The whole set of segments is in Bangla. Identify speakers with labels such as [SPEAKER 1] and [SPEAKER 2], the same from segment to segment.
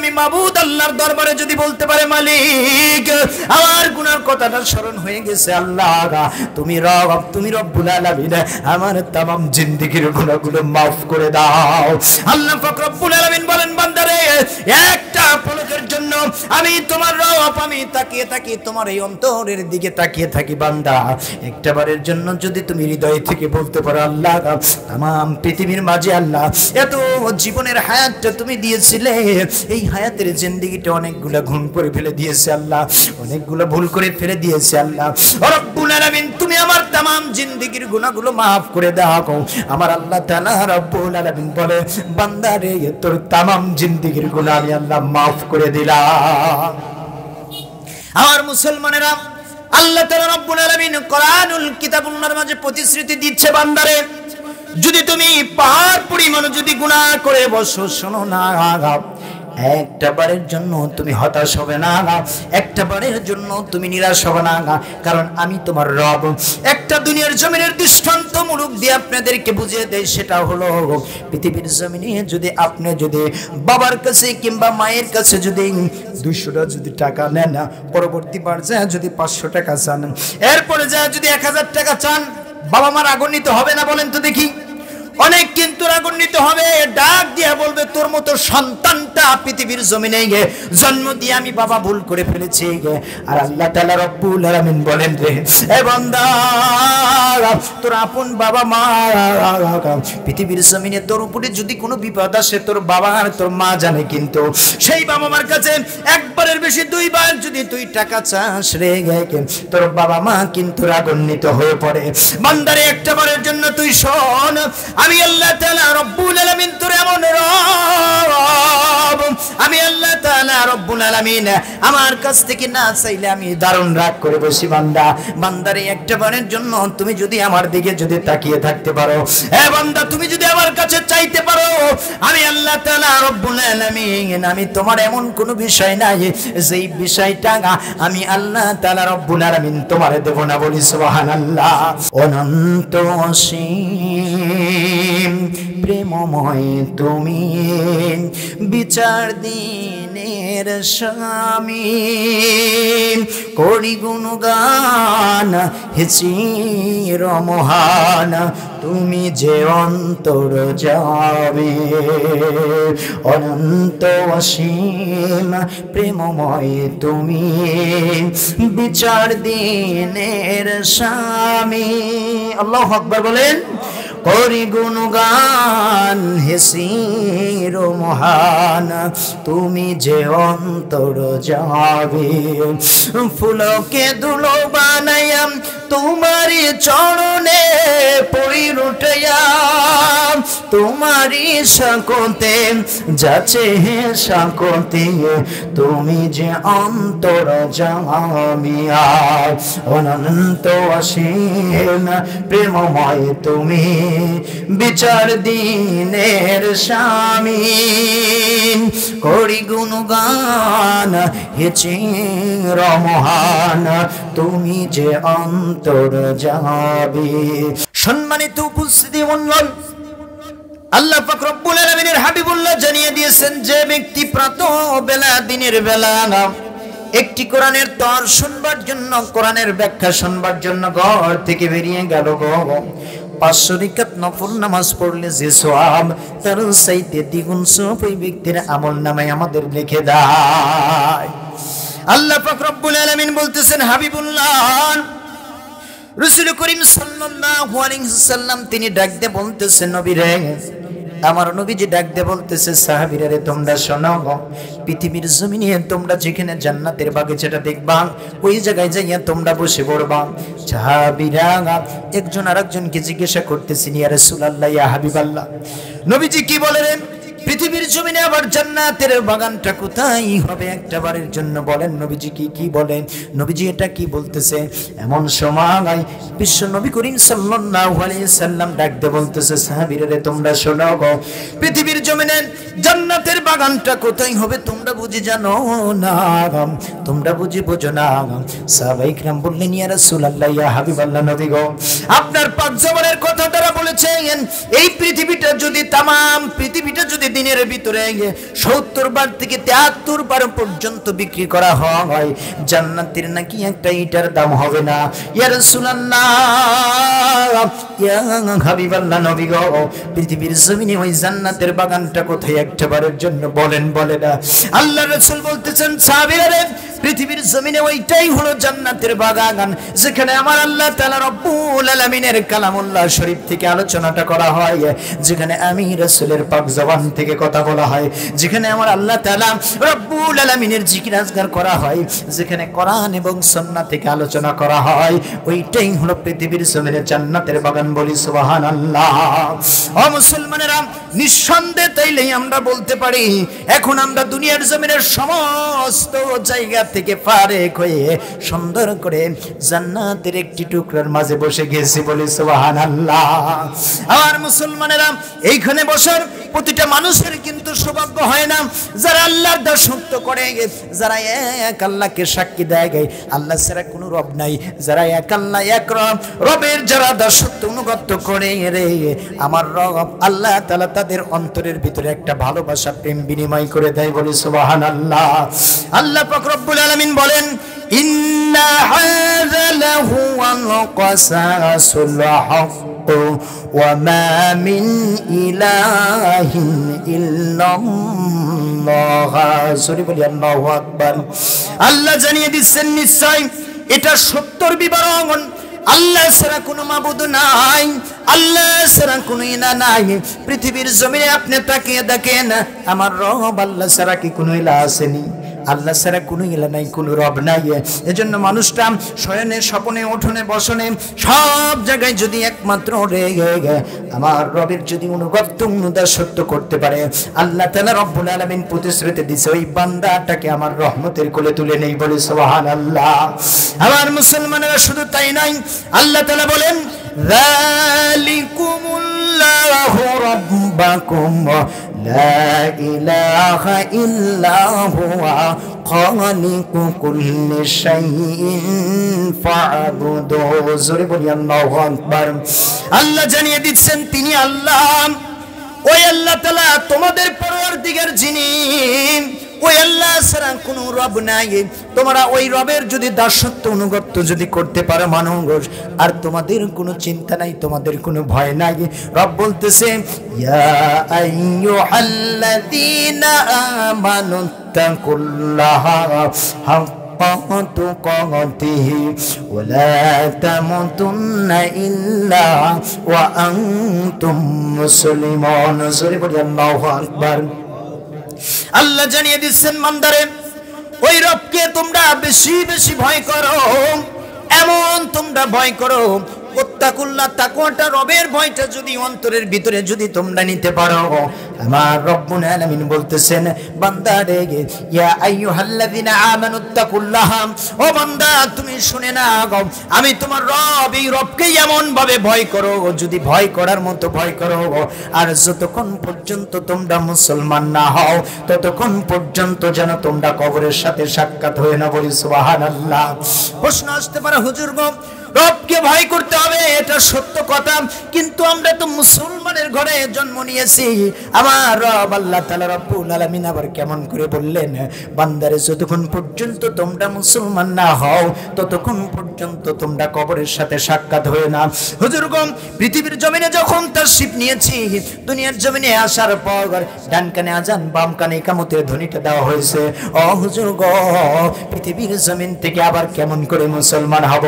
[SPEAKER 1] আমি মাবুদ আল্লাহর দরবারে যদি বলতে পারে মালিক আমার গুনার কথাটা স্মরণ হয়ে গেছে আল্লাহ তুমি রব্বুল আলামিন আমার तमाम জিন্দেগীর গুনাহগুলো maaf করে দাও। আল্লাহ পাক রব্বুল আলামিন বলেন বান্দারে একটা পলকের জন্য আমি তোমার রব আমি তাকিয়ে থাকি তোমার এই অন্তরের দিকে তাকিয়ে থাকি বান্দা একটাবারের জন্য যদি তুমি হৃদয় থেকে বলতে পারো আল্লাহ तमाम পৃথিবীর মাঝে আল্লাহ এত জীবনের হায়াতটা তুমি দিয়েছিলে এই হায়াতের জিন্দেগিটা অনেকগুলা গুণ করে ফেলে দিয়েছে আল্লাহ অনেকগুলো ভুল করে ফেলে দিয়েছে আল্লাহ রব্বুল আলামিন তুমি আমার तमाम জিন্দেগির গুনাহগুলো maaf করে দাও। আমার আল্লাহ তাআলা রব্বুল আলামিন বলে বান্দারে তোর तमाम জিন্দেগির গুনাহ আমি আল্লাহ maaf করে দিলাম। আমার মুসলমানেরা আল্লাহ তাআলা রব্বুল আলামিন কোরআনুল কিতাবুল্লাহর মাঝে প্রতিশ্রুতি দিচ্ছে বান্দারে যদি তুমি পাহাড় পরিমাণ যদি গুনাহ করে বসো শোনো না একটা বারের জন্য তুমি হতাশ হবে না একটা বারের জন্য তুমি নিরাশ হবে না কারণ আমি তোমার রব। একটা দুনিয়ার জমিনের দৃষ্টান্তমূলক দিয়ে আপনাদেরকে বুঝিয়ে দেয় সেটা হলো পৃথিবীর জমিনে যদি আপনি যদি বাবার কাছে কিংবা মায়ের কাছে যদি 200 যদি টাকা নেন পরবর্তী বার যায় যদি 500 টাকা চান এরপরে যায় যদি 1000 টাকা চান বাবা মার রাগান্বিত হবে না বলেন তো দেখি? অনেক কিন্তু রাগান্বিত হবে ডাক দিয়া বলবে তোর মতো সন্তানটা পৃথিবীর জমিনে জন্ম দিয়ে আমি বাবা ভুল করে ফেলেছি। আর আল্লাহ তাআলা রব্বুল আলামিন বলেন রে এ বান্দা তোর আপন বাবা মা পৃথিবীর জমিনে তোর উপরে যদি কোনো বিপদ আসে তোর বাবা আর তোর মা জানে কিন্তু সেই বাবা মার কাছে একবারের বেশি দুইবার যদি তুই টাকা চাস রে তোর বাবা মা কিন্তু রাগান্বিত হয়ে পড়ে। বান্দারে একটাবারের জন্য তুই শোন আমি আল্লাহ তাআলা রব্বুল আলামিন তোর এমন রব আমি আল্লাহ তাআলা রব্বুল আলামিন আমার কাছ থেকে না চাইলে আমি দারুণ রাগ করে বসি বান্দা বান্দারে একটাবারের জন্য তুমি যদি আমার দিকে যদি তাকিয়ে থাকতে পারো এ বান্দা তুমি যদি আমার কাছে চাইতে পারো আমি আল্লাহ তাআলা রব্বুল আলামিন আমি তোমার এমন কোনো বিষয় নাই যেই বিষয়টা আমি আল্লাহ তাআলা রব্বুল আলামিন তোমারে দেব না বলি সুবহানাল্লাহ। অনন্ত অসীম প্রেমময় তুমি বিচার দিনের স্বামী করি গুণগান হে চির মহান তুমি যে অন্তর যাবে অনন্ত অসীম প্রেমময় তুমি বিচার দিনের স্বামী। আল্লাহু আকবার বলেন করি গুণগান হে চির মহান তুমি যে অন্তর যাবে ফুলকে দুলো বানাইয়া তোমারি চরণে পড়ি লুটাইয়া তোমারি সাকতে যাচ্ছে হে সাকতে তুমি যে অন্তর জামিয়া অনন্ত অসীম প্রেমময় তুমি বিচার দিনের স্বামী করি গুণগান হে চির মহান তুমি যে অন্তর যাবে। সম্মানিত উপস্থিতি মণ্ডল আল্লাহ পাক রব্বুল আলামিনের হাবিবুল্লাহ জানিয়ে দিয়েছেন যে ব্যক্তি প্রাতঃ বেলা দিনের বেলা একটি কোরআনের তর শুনবার জন্য কোরআনের ব্যাখ্যা শুনবার জন্য ঘর থেকে বেরিয়ে গেল 500 রাকাত নফল নামাজ পড়লে যে সওয়াব তার চাইতে দ্বিগুণ সওয়াব ওই ব্যক্তির আমলনামায় আমাদের লিখে দেয়। আল্লাহ পাক রব্বুল আলামিন বলতেছেন হাবিবুল্লাহ রাসূল করিম সাল্লাল্লাহু আলাইহি সাল্লাম তিনি ডাক দিয়ে বলতেছেন নবী রে আমার নবীজি ডাক দিয়ে বলতেছে সাহাবীরা রে তোমরা শোনো পৃথিবীর জমিনে তোমরা যেখানে জান্নাতের বাগিচাটা দেখবা ওই জায়গায় যাইয়া তোমরা বসে পড়বা। সাহাবীরা একজন আরেকজনকে জিজ্ঞাসা করতেছেন ইয়া রাসূলুল্লাহ ইয়া হাবিবাল্লাহ নবীজি কি বলেন পৃথিবীর জমিনে আবার জান্নাতের বাগানটা কোথায় হবে একটা বারের জন্য বলেন নবীজি কি বলেন নবীজি এটা কি বলতেছে এমন সময় বিশ্ব নবী করিম সাল্লাল্লাহু আলাইহি সাল্লাম ডাক দিয়ে বলতেছে সাহাবীরা রে তোমরা শোনো পৃথিবীর জমিনে জান্নাতের বাগানটা কোথায় হবে তোমরা বুঝি জানো না তোমরা বুঝি বোঝো না। সাহাবায়ে কিরাম বললেন ইয়া রাসূলুল্লাহ ইয়া হাবিবাল্লাহ নবী গো আপনার পাক জবানের কথা দ্বারা বলেছেন এই পৃথিবীটা যদি तमाम পৃথিবীটা যদি দিনের ভিতরে 70 বার থেকে 73 বার পর্যন্ত বিক্রি করা হয়, জান্নাতের নাকি একটা ইটার দাম হবে না। ইয়া রাসূলুল্লাহ, ইয়া হাবিবাল্লাহ, নবী গো, পৃথিবীর জমিনে ওই জান্নাতের বাগানটা কোথায় একবারের জন্য বলেন বলে না। আল্লাহর রাসূল বলতেছেন, সাহাবীরা রে, পৃথিবীর জমিনে ওইটাই হলো জান্নাতের বাগান, যেখানে আমার আল্লাহ তাআলা রব্বুল আলামিনের কালামুল্লাহ শরীফ থেকে আলোচনাটা করা হয়, যেখানে আমি রাসূলের পাক জবান থেকে কথা বলা হয়, যেখানে আমার আল্লাহ তাআলা রব্বুল আলামিনের জিকির আজকার করা হয়, যেখানে কোরআন এবং সুন্নাহ থেকে আলোচনা করা হয়, ওইটাই হলো পৃথিবীর জমিনে জান্নাতের বাগান। বলি সুবহানাল্লাহ। ও মুসলমানেরা, নিঃসন্দেহে তাইলেই আমরা বলতে পারি এখন আমরা দুনিয়ার জমিনের সমস্ত জায়গা থেকে ফারেক হয়ে সুন্দর করে জান্নাতের একটি টুকরার মাঝে বসে গেছি। বলি সুবহানাল্লাহ। আর মুসলমানেরা, এইখানে বসার প্রতিটা মানুষের কিন্তু সৌভাগ্য হয় না। যারা আল্লাহর দাসত্ব করে, যারা এক আল্লাহকে সাক্ষী দেয় আল্লাহ ছাড়া কোনো রব নাই, যারা এক আল্লাহ এক রবের যারা দাসত্ব অনুগত করে রে, আমার রব আল্লাহ তাআলা তাদের অন্তরের ভিতরে একটা ভালোবাসা প্রেম বিনিময় করে দেয়। বলি সুবহানাল্লাহ। আল্লাহ পাক রব্বুল আলামিন বলেন, ইন্না হাযা লাহুয়াল কাসাসুল হক ওয়া মা মিন ইলাহিন ইল্লাল্লাহ। সরি বলি আল্লাহু আকবার। আল্লাহ জানিয়ে দিচ্ছেন, নিশ্চয় এটা সত্যর বিবরণ, আল্লাহ ছাড়া কোনো মাবুদ নাই, আল্লাহ ছাড়া কোনো ইলা নাই। পৃথিবীর জমিনে আপনি তাকিয়ে দেখেন, আমার রব আল্লাহ ছাড়া কি কোনো ইলা আসেনি? আল্লাহ ছাড়া কোনো ইলা নাই, কোনো রব নাই। এজন্য মানুষটা শয়নে স্বপনে উঠোনে বসনে সব জায়গায় যদি একমাত্র আমার রবের যদি অনুগত অনুদাসত্ব করতে পারে, আল্লাহ তাআলা রব্বুল আলামিন প্রতিশ্রুতি দিয়েছে ওই বান্দাটাকে আমার রহমতের কোলে তুলে নেই। বলে সুবহানাল্লাহ। আমার মুসলমানেরা, শুধু তাই নাই, আল্লাহ তাআলা বলেন, যালিকুমুল্লাহু রাব্বাকুম লা ইলাহা ইল্লা হুয়া খালিকু কুল্লি শাইইন ফা'বুদুহু। জোরে বলি আল্লাহু আকবার। আল্লাহ জানিয়ে দিচ্ছেন তিনি আল্লাহ। ওই আল্লাহ তাআলা তোমাদের পরওয়ারদিগার, যিনি ওই আল্লাহ ছাড়া কোনো রব নাই। তোমরা ওই রবের যদি দাসত্ব অনুগত যদি করতে পারো মানুষ, আর তোমাদের কোনো চিন্তা নাই, তোমাদের কোনো ভয় নাই। রব বলতেছে, ইয়া আইয়ুহাল্লাযীনা আমানু তাকুল্লাহা হাক্কা তুকাতিহি ওয়া লা তামুতুন্না ইল্লা ওয়া আনতুম মুসলিমুন। জোরে বলি আল্লাহু আকবার। আল্লাহ জানিয়ে দিচ্ছেন, বান্দারে, ওই রবকে তোমরা বেশি বেশি ভয় করো, এমন তোমরা ভয় করো। ওয়াত্তাকুল্লাহ, তাকওয়াটা, রবের ভয়টা যদি অন্তরের ভিতরে যদি তোমরা নিতে পারো, আমার রব্বুল আলামিন বলতেছেন, বান্দারে, ইয়া আইয়ুহাল্লাযীনা আমানুত্তাকুল্লাহ, ও বান্দা তুমি শুনে না, আমি তোমার রব, এই রবকে এমন ভাবে ভয় করো, যদি ভয় করার মতো ভয় করো। আর যতক্ষণ পর্যন্ত তোমরা মুসলমান না হও, ততক্ষণ পর্যন্ত যেন তোমরা কবরের সাথে সাক্ষাৎ হয়ে না। বলি সুবহানাল্লাহ। প্রশ্ন আসতে পারে, হুজুর গো, রবকে ভয় করতে হবে, এটা সত্য কথা, কিন্তু আমরা তো মুসলমানের ঘরে জন্ম নিয়েছি। আমার রব আল্লাহ তাআলা রব্বুল আলামিন আবার কেমন করে বললেন, বান্দারে, যতক্ষণ পর্যন্ত তোমরা মুসলমান না হও, ততক্ষণ পর্যন্ত তোমরা কবরের সাথে সাক্ষাৎ হয়ে না। হুজুরগণ, পৃথিবীর জমিনে যখন তাশরীফ নিয়েছি, দুনিয়ার জমিনে আসার পর ডান কানে আজান, বাম কানে ইকামতের ধ্বনিটা দেওয়া হয়েছে। ও হুজুরগণ, পৃথিবীর জমিন থেকে আবার কেমন করে মুসলমান হব?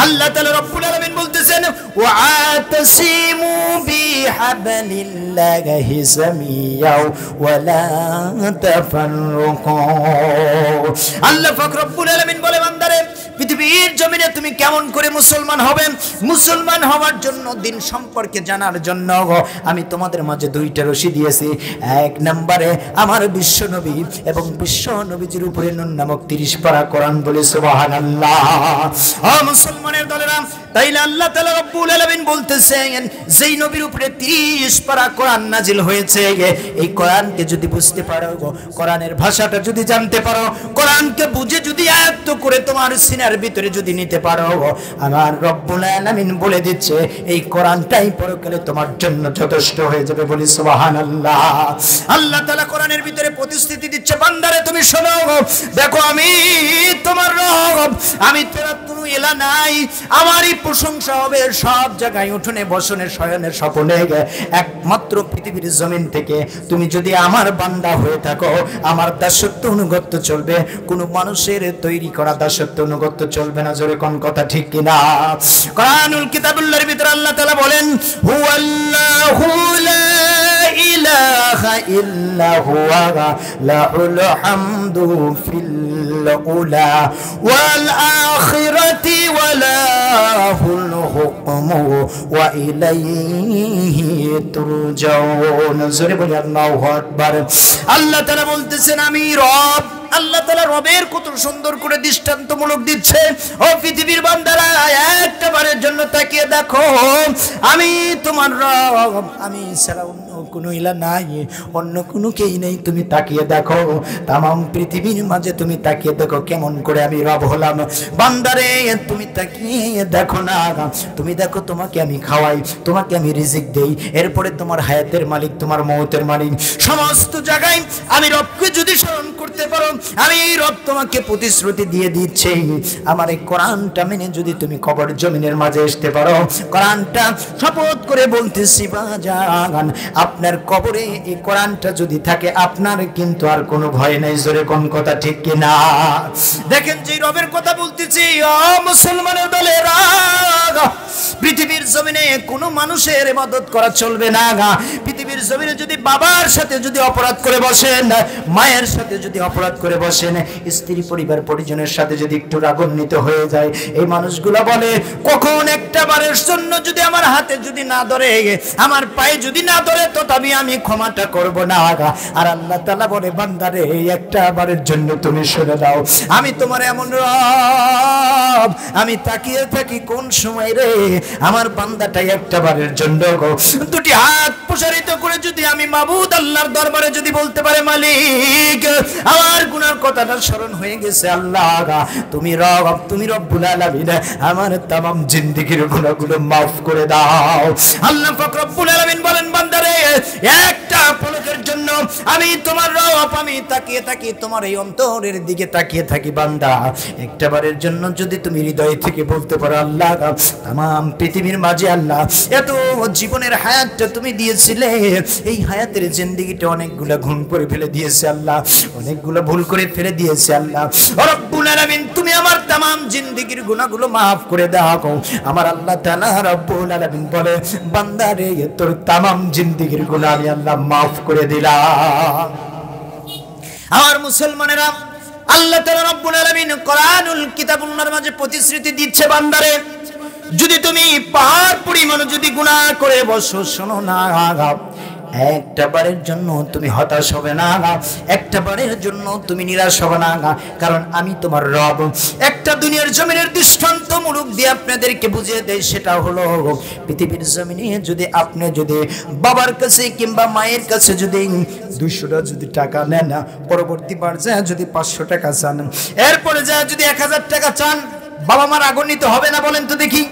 [SPEAKER 1] আল্লাহ তাআলা রব্বুল আলামিন বলতেছেন, ওয়াতাসিমু বিহাবলিল্লাহি জামিয়া ওয়া লা তাফাররাকু। আল্লাহ পাক রব্বুল আলামিন বলে, বান্দারে, পৃথিবীর জমিনে তুমি কেমন করে মুসলমান হবে? মুসলমান হওয়ার জন্য, দিন সম্পর্কে জানার জন্য আমি তোমাদের মাঝে দুইটা রশি দিয়েছি। এক নম্বরে আমার বিশ্ব নবী এবং বিশ্ব নবীজির উপরে নুন নামক 30 পারা কোরআন। বলে সুবহানাল্লাহ। ও মুসলমানের দলেরা, তাইলে আল্লাহ তাআলা রব্বুল আলামিন বলতেছেন, যেই নবীর উপরে 30 পারা কোরআন নাজিল হয়েছে, এই কোরআনকে যদি বুঝতে পারো, কোরআনের ভাষাটা যদি জানতে পারো, কোরআনকে বুঝে যদি আয়ত্ত করে তোমার সিনা সিনার ভিতরে যদি নিতে পারো, আমার রব্বুল আলামিন বলে দিচ্ছে এই কোরআনটাই পরকালে তোমার জন্য যথেষ্ট হয়ে যাবে। বলি সুবহানাল্লাহ। আল্লাহ তাআলা কোরআনের ভিতরে প্রতিশ্রুতি দিচ্ছে, বান্দারে তুমি শোনো, দেখো আমি তোমার রব, আমি তোরা কোনো এলা নাই, আমারই প্রশংসা হবে সব জায়গায়, উঠোনে বসনে শয়নে স্বপনে, একমাত্র পৃথিবীর জমিন থেকে তুমি যদি আমার বান্দা হয়ে থাকো, আমার দাসত্ব অনুগত্য চলবে, কোনো মানুষের তৈরি করা দাসত্ব অনুগত্য চলবে না। জোরে কোন কথা ঠিক কিনা? কোরআনুল কিতাবুল্লাহর ভিতরে আল্লাহ তাআলা বলেন, হুয়াল্লাহু লা ইলাহা ইল্লা হুয়া লাহুল হামদু ফিল উলা ওয়াল আখিরাতি ওয়া লাহুল হুকমু ওয়া ইলাইহি তুরজাউন। জোরে বলি আল্লাহু আকবার। আল্লাহ তাআলা বলতেছেন আমি রব। আল্লাহ তাআলা রবের কত সুন্দর করে দৃষ্টান্তমূলক দিচ্ছে। ও পৃথিবীর বান্দারা, একটা বারের জন্য তাকিয়ে দেখো, আমি তোমার রব, আমি ছাড়া অন্য কোনো ইলা নাই, অন্য কোনো কেই নেই। তুমি তাকিয়ে দেখো, তামাম পৃথিবীর মাঝে তুমি তাকিয়ে দেখো কেমন করে আমি রব হলাম। বান্দারে তুমি তাকিয়ে দেখো না, তুমি দেখো তোমাকে আমি খাওয়াই, তোমাকে আমি রিজিক দেই, এরপরে তোমার হায়াতের মালিক, তোমার মওতের মালিক, সমস্ত জায়গায় আমি রবকে যদি স্মরণ করতে পারো, আমি এই রব তোমাকে প্রতিশ্রুতি দিয়ে দিচ্ছি, আমার এই কোরআনটা মেনে যদি তুমি কবর জমিনের মাঝে আসতে পারো, কোরআনটা শপথ করে বলতেছি বাজান, আপনার কবরে এই কোরআনটা যদি থাকে, আপনার কিন্তু আর কোনো ভয় নাই। জোরে কোন কথা ঠিক কিনা? দেখেন যে রবের কথা বলতেছি, ও মুসলমানের দলেরা, পৃথিবীর জমিনে কোনো মানুষের ইবাদত করা চলবে না। পৃথিবীর জমিনে যদি বাবার সাথে যদি অপরাধ করে বসেন, মায়ের সাথে যদি অপরাধ করে বসেন, স্ত্রী পরিবার পরিজনের সাথে যদি একটু রাগান্বিত হয়ে যায়, এই মানুষগুলো বলে কখন একটা বারের জন্য যদি আমার হাতে যদি না ধরে, আমার পায়ে যদি না ধরে, তো তবে আমি ক্ষমাটা করব না। আর আল্লাহ তাআলা বলে, বান্দারে এই একটা বারের জন্য তুমি শুনে দাও, আমি তোমার এমন রব, আমি তাকিয়ে থাকি কোন সময় রে আমার বান্দাটাই একটা বারের জন্য দুটি হাত প্রসারিত করে যদি আমি মাবুদ আল্লাহর দরবারে যদি বলতে পারে, মালিক আমার গুনার কথাটা স্মরণ হয়ে গেছে, আল্লাহ তুমি রব, তুমি রব্বুল আলামিন, আমার तमाम জিন্দেগীর গুনাহগুলো maaf করে দাও। আল্লাহ পাক রব্বুল আলামিন বলেন, বান্দারে একটা পলকের জন্য আমি তোমার রব, আমি তাকিয়ে থাকি তোমার এই অন্তরের দিকে তাকিয়ে থাকি। বান্দা একটা বারের জন্য যদি তুমি হৃদয় থেকে বলতে পারো, আল্লাহ तमाम পৃথিবীর মাঝে আল্লাহ এত জীবনের হায়াতটা তুমি দিয়েছিলে, এই হায়াতের জিন্দেগিটা অনেকগুলা গুণ করে ফেলে দিয়েছে আল্লাহ, অনেকগুলো ভুল করে ফেলে দিয়েছে আল্লাহ রব্বুল আলামিন, তুমি আমার तमाम জিন্দেগির গুনাহগুলো maaf করে দাও। আমার আল্লাহ তাআলা রব্বুল আলামিন বলে, বান্দারে তোর तमाम জিন্দেগির গুনাহ আমি আল্লাহ maaf করে দিলাম। আমার মুসলমানেরা, আল্লাহ তাআলা রব্বুল আলামিন কোরআনুল কিতাবুল্লাহর মাঝে প্রতিশ্রুতি দিচ্ছে, বান্দারে যদি তুমি পাহাড় পরিমাণ যদি গুনাহ করে বসো, শোনো না, একটা বারের জন্য তুমি হতাশ হবে না, একটা বারের জন্য তুমি নিরাশ হবে না, কারণ আমি তোমার রব। একটা দুনিয়ার জমিনের দৃষ্টান্তমূলক দিয়ে আপনাদেরকে বুঝিয়ে দেয়, সেটা হলো পৃথিবীর জমিনে যদি আপনি যদি বাবার কাছে কিংবা মায়ের কাছে যদি 200 যদি টাকা নেন, পরবর্তী বার যায় যদি 500 টাকা চান, এরপরে যায় যদি 1000 টাকা চান, বাবা মার রাগান্বিত হবে না? বলেন তো দেখি।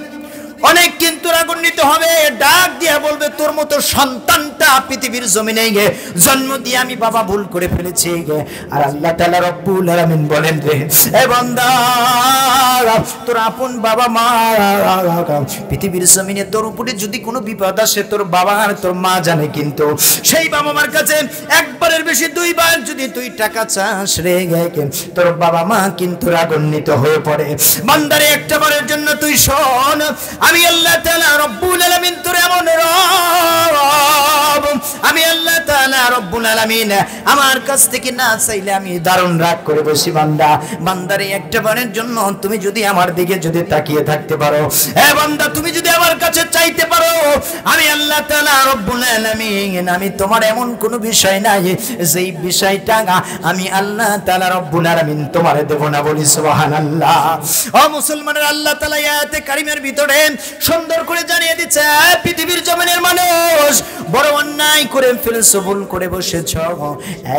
[SPEAKER 1] অনেক কিন্তু রাগান্বিত হবে, ডাক দিয়া বলবে, তোর মতো সন্তানটা পৃথিবীর জমিনে জন্ম দিয়ে আমি বাবা ভুল করে ফেলেছি। আর আল্লাহ তাআলা রব্বুল আলামিন বলেন, রে এ বান্দা, তোর আপন বাবা মা পৃথিবীর জমিনে তোর উপরে যদি কোনো বিপদ আসে, তোর বাবা আর তোর মা জানে, কিন্তু সেই বাবা মার কাছে একবারের বেশি 2 বার যদি তুই টাকা চাস রে, তোর বাবা মা কিন্তু রাগান্বিত হয়ে পড়ে। বান্দারে একটা বারের জন্য তুই শোন, আমি আল্লাহ তাআলা রব্বুল আলামিন তোর এমন রব, আমি আল্লাহ তাআলা রব্বুল আলামিন আমার কাছ থেকে না চাইলে আমি দারুণ রাগ করে বসি। বান্দা, বান্দারে একটা বারের জন্য তুমি যদি আমার দিকে যদি তাকিয়ে থাকতে পারো, এ বান্দা তুমি যদি আমার কাছে চাইতে পারো, আমি আল্লাহ তাআলা রব্বুল আলামিন, আমি তোমার এমন কোনো বিষয় নাই যেই বিষয়টা আমি আল্লাহ তাআলা রব্বুল আলামিন তোমারে দেব না। বলি সুবহানাল্লাহ। ও মুসলমানের, আল্লাহ তাআলা আয়াতে কারিমের ভিতরে সুন্দর করে জানিয়ে দিচ্ছে, পৃথিবীর জমিনের মানুষ বড় অন্যায় করে ফেলেছো, ভুল করে বসেছ,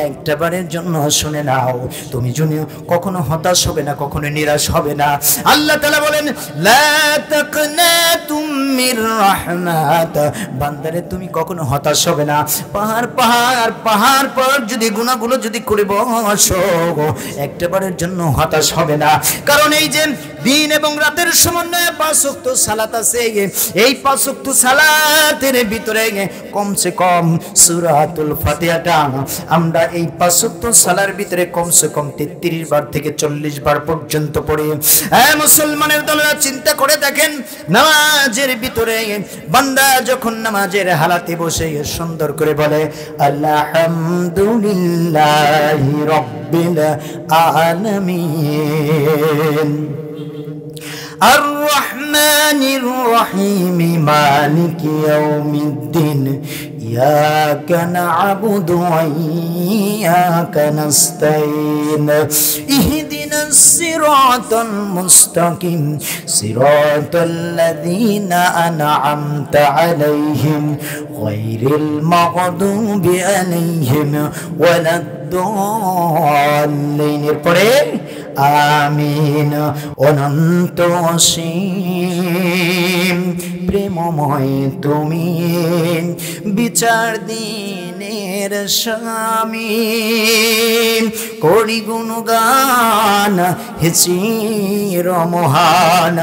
[SPEAKER 1] একটা বারের জন্য শুনে নাও, তুমি যদি কখনো হতাশ হবে না, কখনো নিরাশ হবে না। আল্লাহ তাআলা বলেন, লা তাকনাতুম মির রাহমাত, বান্দারে তুমি কখনো হতাশ হবে না। পাহাড় পাহাড় পাহাড় পর যদি গুনাহগুলো যদি করে বসো, একটা বারের জন্য হতাশ হবে না। কারণ এই যে দিন এবং রাতের সমন্বয়ে 5 ওয়াক্ত সালাত আছে, এই 5 ওয়াক্ত সালাতের ভিতরে কমসে কম সূরাতুল ফাতিহাটা আমরা এই 5 ওয়াক্ত সালার ভিতরে কমসে কম 33 বার থেকে 40 বার পর্যন্ত পড়ি। মুসলমানের দলেরা চিন্তা করে দেখেন, নামাজের ভিতরে বান্দা যখন নামাজের হালাতে বসে সুন্দর করে বলে আলহামদুলিল্লাহি রাব্বিল আলামিন আর-রহমানির রহিম মালিকি ইয়াউমিদ্দিন ইয়াকা না'বুদু ওয়া ইয়াকা নাস্তাঈন ইহদিনাস সিরাতাল মুস্তাকিম সিরাতাল লাযীনা আন'আমতা আলাইহিম গায়রিল মাগদুবি আলাইহিম ওয়ালাদ-দাল্লিন। এরপরে আমিন। অনন্ত অসীম প্রেমময় তুমি, বিচার দিনের স্বামী, করি গুণগান হে চির মহান,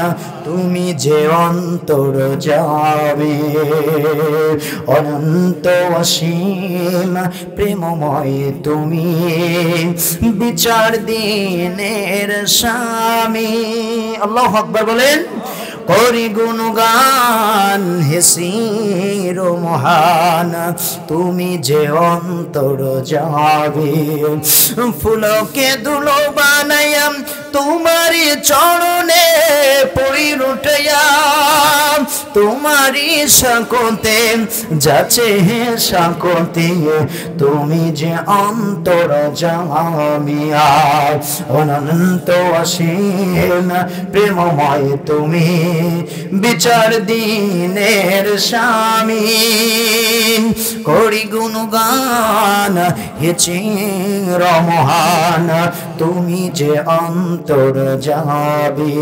[SPEAKER 1] তুমি যে অন্তর যাবে। অনন্ত অসীম প্রেমময় তুমি, বিচার দিনের স্বামী। আল্লাহু আকবার বলেন। করি গুণগান হে চির মহান, তুমি যে অন্তর যাবে। ফুলকে দুলো বানাইয়া তোমারি চরণে পড়ি লুটাইয়া, তোমারি সাকতে যাচ্ছে হে সাকতে, তুমি যে অন্তর জামিয়া। অনন্ত অসীম প্রেমময় তুমি, বিচার দিনের স্বামী, করি গুণগান হে চির মহান, তুমি যে অন্তর যাবে।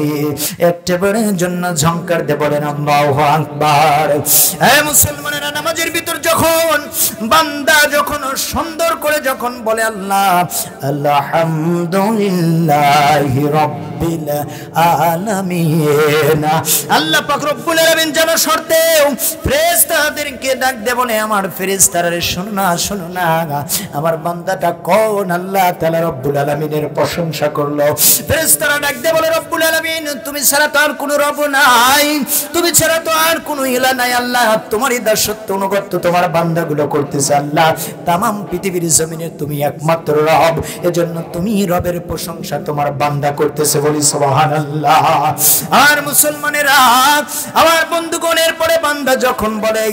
[SPEAKER 1] একবারের জন্য ঝংকার দিয়ে বলেন আল্লাহু আকবার। হে মুসলমানেরা, নামাজের ভিতর যখন বান্দা যখন সুন্দর করে যখন বলে আল্লাহ আলহামদুলিল্লাহি রাব্বিল আলামিন, আল্লাহ পাক রব্বুল আলামিন যেন শর্তেও ফেরেশতাদেরকে ডাক দিয়ে বলে, আমার ফেরেশতারা শোনো না, শোনো না, আমার বান্দাটা কোন? আল্লাহ তাআলা রব্বুল আলামিনের প্রশংসা করলো। ফেরেশতারা ডাক দিয়ে বলে, রব্বুল আলামিন তুমি ছাড়া তো আর কোনো রব নাই, তুমি ছাড়া তো আর কোনো ইলাহ নাই। আল্লাহ তোমারই দাসত্ব অনুগত্য তোমার বান্দাগুলো করতেছে। আল্লাহ তামাম পৃথিবীর জমিনে তুমি একমাত্র রব, এজন্য তুমি রবের প্রশংসা তোমার বান্দা করতেছে, বলি সুবহানাল্লাহ। আর মুসলমানেরা, আমার বন্ধুগণের পরে বান্দা যখন বলে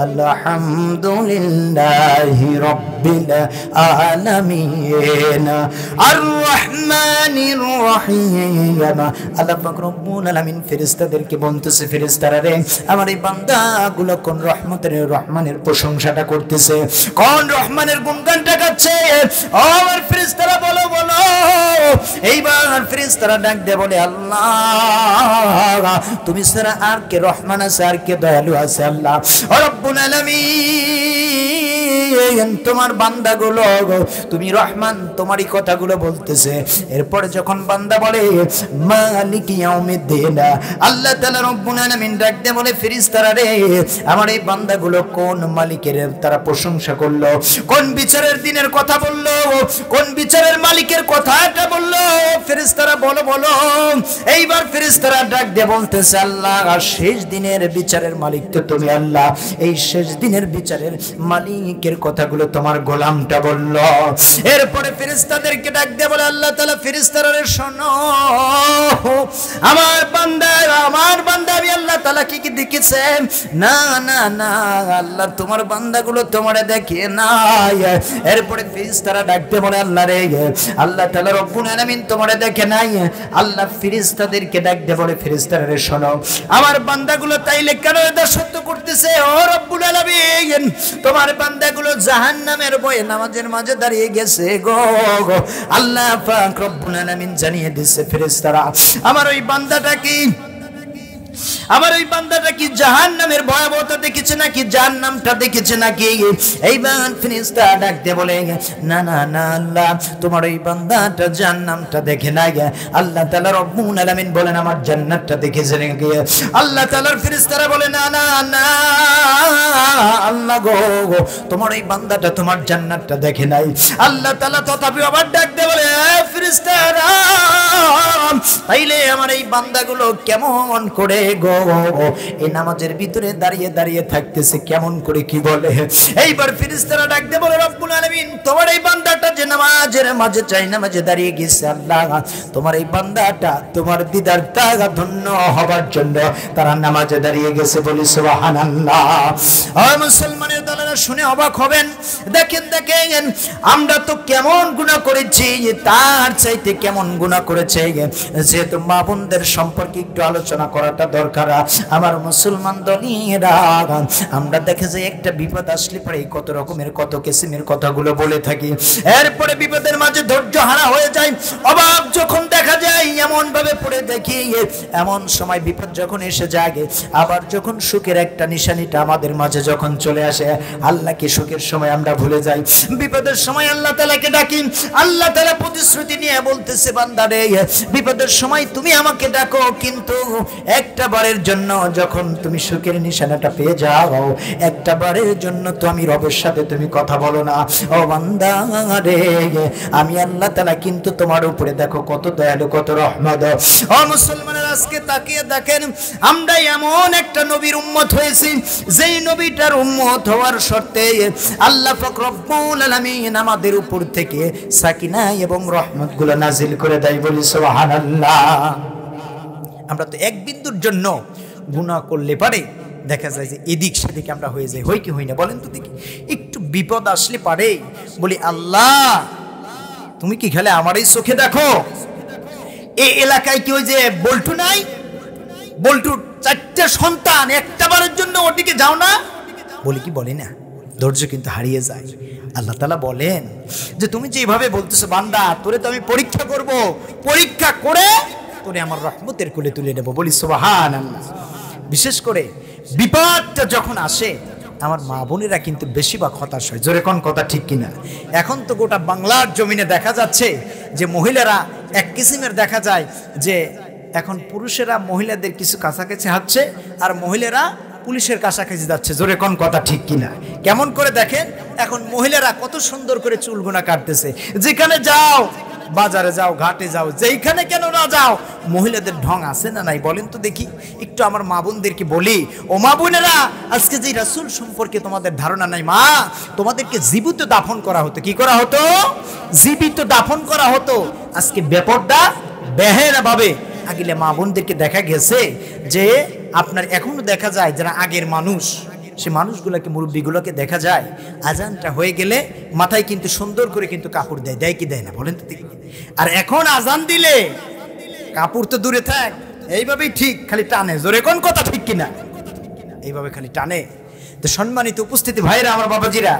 [SPEAKER 1] আলহামদুলিল্লাহি রাব্বিল আলামিন আর-রহমানির রহিম, আল্লাহ পাক রব্বুল আলামিন ফেরেশতাদেরকে বলতেছে, ফেরেশতারা রে, আমার এই বান্দাগুলো কোন রহমানের প্রশংসাটা করতেছে, কোন রহমানের গুণগানটা গাচ্ছে? ও আমার ফেরেশতারা বলো বলো। এইবার ফেরেশতারা ডাক দিয়ে বলে, আল্লাহ তুমি ছাড়া আর কে রহমান আছে, আর কে দয়ালু আছে? আল্লাহ রব্বুল আলামিন তোমার বান্দাগুলো তুমি রহমান, তোমারই কথাগুলো বলতেছে। এরপরে যখন বান্দা বলে মালিক ইয়াউমিদ্দিন, আল্লাহ তাআলা রব্বুল আলামিন ডাক দিয়ে বলে, ফেরেশতারা রে, আমার এই বান্দাগুলো কোন মালিকের তারা প্রশংসা করলো, কোন বিচারের দিনের কথা বললো, কোন বিচারের মালিকের কথাটা বললো? ফেরেশতারা বলো বলো। এইবার ফেরেশতারা ডাক দিয়ে বলতেছে, আল্লাহ শেষ দিনের বিচারের মালিক তো তুমি। আল্লাহ এই শেষ দিনের বিচারের মালিকের কথাগুলো তোমার গোলামটা বলল। এরপরে ফেরেশতাদেরকে ডাক দিয়ে বলে আল্লাহ তাআলা ফেরেশতারা শোনো, আমার বান্দা আমি আল্লাহ তাআলা কি দেখেছে? না না না, আল্লাহ তোমার বান্দাগুলো তোমারে দেখে নাই। এরপরে ফেরেশতারা ডাক দিয়ে বলে আল্লাহ রে, আল্লাহ তাআলা রব্বুল আলামিন তোমারে দেখে নাই। আল্লাহ ফেরেশতাদেরকে ডাক দিয়ে বলে ফেরেশতারা শোনো, আমার বান্দাগুলো তাইলে কেন এটা সত্য করতেছে? ও রব্বুল আলামিন, তোমার বান্দাগুলো জাহান্নামের ভয়ে নামাজের মাঝে দাঁড়িয়ে গেছে গো। আল্লাহ পাক রব্বুল আলামিন জানিয়ে দিয়েছে ফেরেশতারা, আমার ওই বান্দাটা কি জাহান্নামের ভয়াবহতা দেখেছে নাকি জাহান্নামটা দেখেছে নাকি? এইবার ফেরেশতা ডাক দিয়ে বলে না না না আল্লাহ, তোমার ওই বান্দাটা জাহান্নামটা দেখে নাই। আল্লাহ তাআলা রব্বুল আলামিন বলেন আমার জান্নাতটা দেখেছে নাকি? আল্লাহ তাআলার ফেরেশতারা বলে না না না আল্লাহ গো, তোমার ওই বান্দাটা তোমার জান্নাতটা দেখে নাই। আল্লাহ তাআলা তথাপি আবার ডাক দিয়ে বলে ফেরেশতারা, তাইলে আমার এই বান্দাগুলো কেমন করে গো এই নামাজের ভিতরে দাঁড়িয়ে দাঁড়িয়ে থাকতেছে, কেমন করে কি বলে? এইবার ফেরেশতারা ডাক দিয়ে বলে রব্বুল আলামিন, তোমার এই বান্দাটা যে নামাজের মাঝে চাই নামাজে দাঁড়িয়ে গেছে, আল্লাহ তোমার এই বান্দাটা তোমার দিদার তাগা ধন্য হবার জন্য তারা নামাজে দাঁড়িয়ে গেছে, বলি সুবহানাল্লাহ। আর মুসলমানের দলেরা শুনে অবাক হবেন। দেখেন আমরা তো কেমন গুনাহ করেছি, তার চাইতে কেমন গুনাহ করেছে। যেহেতু মা বোনদের সম্পর্কে একটু আলোচনা করাটা দরকার। আমার মুসলমান দলীয়রা আমরা দেখে যে একটা বিপদ আসলে পরে কত রকমের কত কিসিমের কথাগুলো বলে থাকি। এরপরে বিপদের মাঝে ধৈর্য হারা হয়ে যায়। অবাক যখন দেখা যায় এমন ভাবে পড়ে দেখি, এমন সময় বিপদ যখন এসে জাগে, আবার যখন সুখের একটা নিশানিটা আমাদের মাঝে যখন চলে আসে, আল্লাহকে সুখের সময় আমরা ভুলে যাই, বিপদের সময় আল্লাহ তাআলাকে ডাকি। আল্লাহ তাআলা প্রতিশ্রুতি নিয়ে বলতেছে বান্দারে, বিপদের সময় তুমি আমাকে ডাকো, কিন্তু একটা বারের জন্য যখন তুমি সুখের নিশানাটা পেয়ে যাও, একটা বারের জন্য তো আমি রবের সাথে তুমি কথা বলো না। ও বান্দা রে, আমি আল্লাহ তাআলা কিন্তু তোমার উপরে দেখো কত দয়ালু, কত রহমত। ও মুসলমানের আজকে তাকিয়ে দেখেন, আমরা এমন একটা নবীর উম্মত হয়েছি, যেই নবীটার উম্মত হওয়ার শর্তে আল্লাহ পাক রব্বুল আলামিন আমাদের উপর থেকে সাকিনা এবং রহমতগুলো নাজিল করে দেয়, বলি সুবহানাল্লাহ। আমরা তো এক বিন্দুর জন্য গুনাহ করলে পারে দেখা যায় যে এদিক সেদিকে আমরা হয়ে যাই, হই কি হই না বলেন তো দেখি? একটু বিপদ আসলে পারে বলি আল্লাহ তুমি কি খেলে আমার এই চোখে দেখো। এই এলাকায় কি ওই যে বল্টু নাই, বল্টুর 4টে সন্তান, একটা বারের জন্য ওদিকে যাও না, বলি কি বলি না? ধৈর্য কিন্তু হারিয়ে যায়। আল্লাহ তাআলা বলেন যে তুমি যেভাবে বলতেছো বান্দা, তোরে তো আমি পরীক্ষা করব, পরীক্ষা করে তোরে আমার রহমতের কোলে তুলে নেব, বলি সুবহানাল্লাহ। বিশেষ করে বিপদটা যখন আসে আমার মা বোনেরা কিন্তু বেশিরভাগ হতাশ হয়, জোরে কোন কথা ঠিক কিনা? এখন তো গোটা বাংলার জমিনে দেখা যাচ্ছে যে মহিলারা এক কিসিমের দেখা যায় যে এখন পুরুষেরা মহিলাদের কিছু কাছাকাছি হাঁটছে আর মহিলারা পুলিশের কাছাকাছি যাচ্ছে, জোরে কোন কথা ঠিক কিনা? কেমন করে দেখেন, এখন মহিলারা কত সুন্দর করে চুলগুনা কাটতেছে, যেখানে যাও, বাজারে যাও, ঘাটে যাও, যেইখানে কেন না যাও, মহিলাদের ঢং আছে না নাই বলেন তো দেখি? একটু আমার মা বোনদেরকে বলি, ও মা বোনেরা, আজকে যে রাসূল সম্পর্কে তোমাদের ধারণা নাই, মা তোমাদেরকে জীবিত দাফন করা হতো। কি করা হতো? জীবিত দাফন করা হতো। আজকে ব্যাপারটা বেহেরা ভাবে আগিলে মা বোনদেরকে দেখা গেছে যে আপনার এখনো দেখা যায় যারা আগের মানুষ, সে মানুষগুলোকে, মুরব্বীগুলোকে দেখা যায় আজানটা হয়ে গেলে মাথায় কিন্তু সুন্দর করে কিন্তু কাপড় দেয়, দেয় কি দেয় না বলেন তো দেখি? আর এখন আজান দিলে কাপড় তো দূরে থাক, এইভাবেই ঠিক খালি টানে, জোরে কোন কথা ঠিক কিনা? এইভাবে খালি টানে। তো সম্মানিত উপস্থিতি ভাইরা, আমার বাবাজিরা,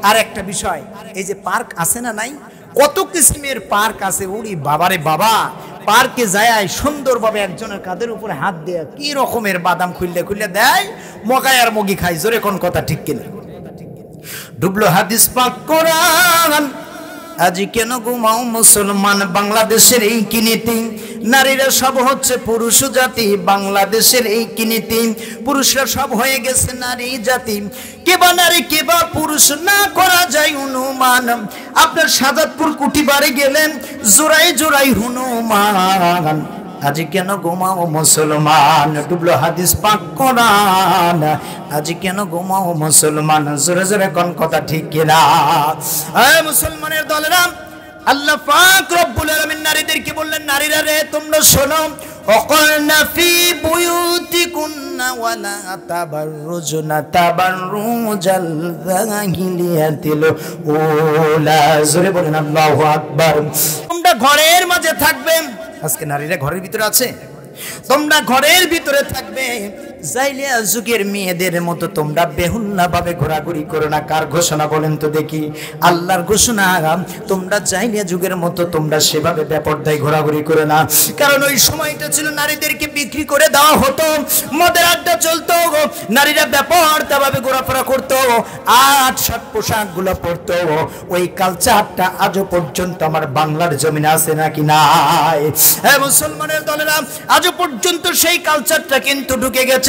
[SPEAKER 1] আর একটা বিষয়, এই যে পার্ক আছে না নাই, কত কিসিমের পার্ক আছে, উড়ি বাবারে বাবা, পার্কে যায় সুন্দরভাবে একজনের কাঁধের উপরে হাত দেয়, কি রকমের বাদাম খুললে খুললে দেয়, মগায় আর মগি খায়, জোরে কোন কথা ঠিক কিনা? ডুবলো হাদিস পাক কোরআন, আজি কেন ঘুমাও মুসলমান, বাংলাদেশের এই কিনীতি, নারীরা সব হচ্ছে পুরুষ জাতি, বাংলাদেশের এই কিনীতি, পুরুষরা সব হয়ে গেছে নারী জাতি, কেবা নারী কেবা পুরুষ না করা যায় অনুমান। আপনার সাজাদপুর কুটিবারে গেলেন, জোড়াই জোড়াই হনুমান, আজ কেন ঘুমাও মুসলমান, ডুবলো হাদিস পাক কোরআন, আজ কেন ঘুমাও মুসলমান, জোরে জোরে কোন কথা ঠিক কিনা? এই মুসলমানের দলেরা, আল্লাহ পাক রব্বুল আলামিন নারীদেরকে বললেন, নারীরা রে তোমরা শোনো, ওয়াকালনা ফি বুয়ুতিকুন্না ওয়ালা তাবাররুজনা তাবাররুজাল জাহিলিয়াতিল উলা, জোরে বলেন আল্লাহু আকবার। তোমরা ঘরের মাঝে থাকবে, আজকে নারীরা ঘরের ভিতরে আছে, তোমরা ঘরের ভিতরে থাকবে, জাইলিয়া যুগের মেয়েদের মতো তোমরা বেহুল্লা ভাবে ঘোরাঘুরি করো না। কার ঘোষণা বলেন তো দেখি? আল্লাহর ঘোষণা। তোমরা জাইলিয়া যুগের মতো তোমরা সেভাবে বেপরদায় ঘোরাঘুরি করো না, কারণ ওই সময়টা ছিল নারীদেরকে বিক্রি করে দেওয়া হতো, মদের আড্ডা চলতো, নারীরা বেপরদা ভাবে ঘোরাফেরা করতো, আট শার্ট পোশাক গুলো পরতো। ওই কালচারটা আজও পর্যন্ত আমার বাংলার জমিনে আছে নাকি নাই? হ্যাঁ মুসলমানের দলেরা, আজও পর্যন্ত সেই কালচারটা কিন্তু ঢুকে গেছে।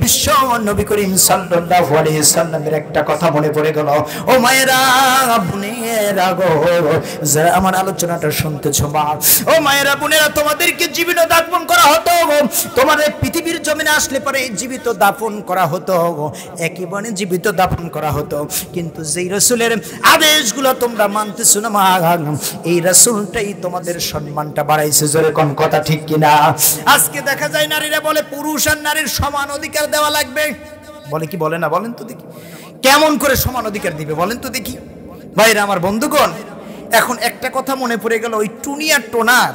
[SPEAKER 1] বিশ্ব নবী করিম সাল্লাল্লাহু আলাইহি সাল্লামের একটা কথা মনে পড়ে গেল। ও মায়েরা বোনেরা গো, যারা আমার আলোচনাটা শুনতেছো মা, ও মায়েরা বোনেরা, তোমাদেরকে জীবিত দাফন করা হতো, তোমাদের পৃথিবীর জমিনে আসলে পরে জীবিত দাফন করা হতো, একেবারে জীবিত দাফন করা হতো। কিন্তু যেই রাসূলের আদেশগুলো তোমরা মানতেছো না মা, এই রাসূলটাই তোমাদের সম্মানটা বাড়াইছে। জোরে কোন কথা ঠিক কিনা? আজকে দেখা যায় নারীরা বলে পুরুষ আর নারীর সমান অধিকার দেওয়া লাগবে, বলে কি বলে না? বলেন তো দেখি, কেমন করে সমান অধিকার দিবে বলেন তো দেখি? ভাইরা আমার, বন্ধুগণ, এখন একটা কথা মনে পড়ে গেল, ওই টুনি আর টোনার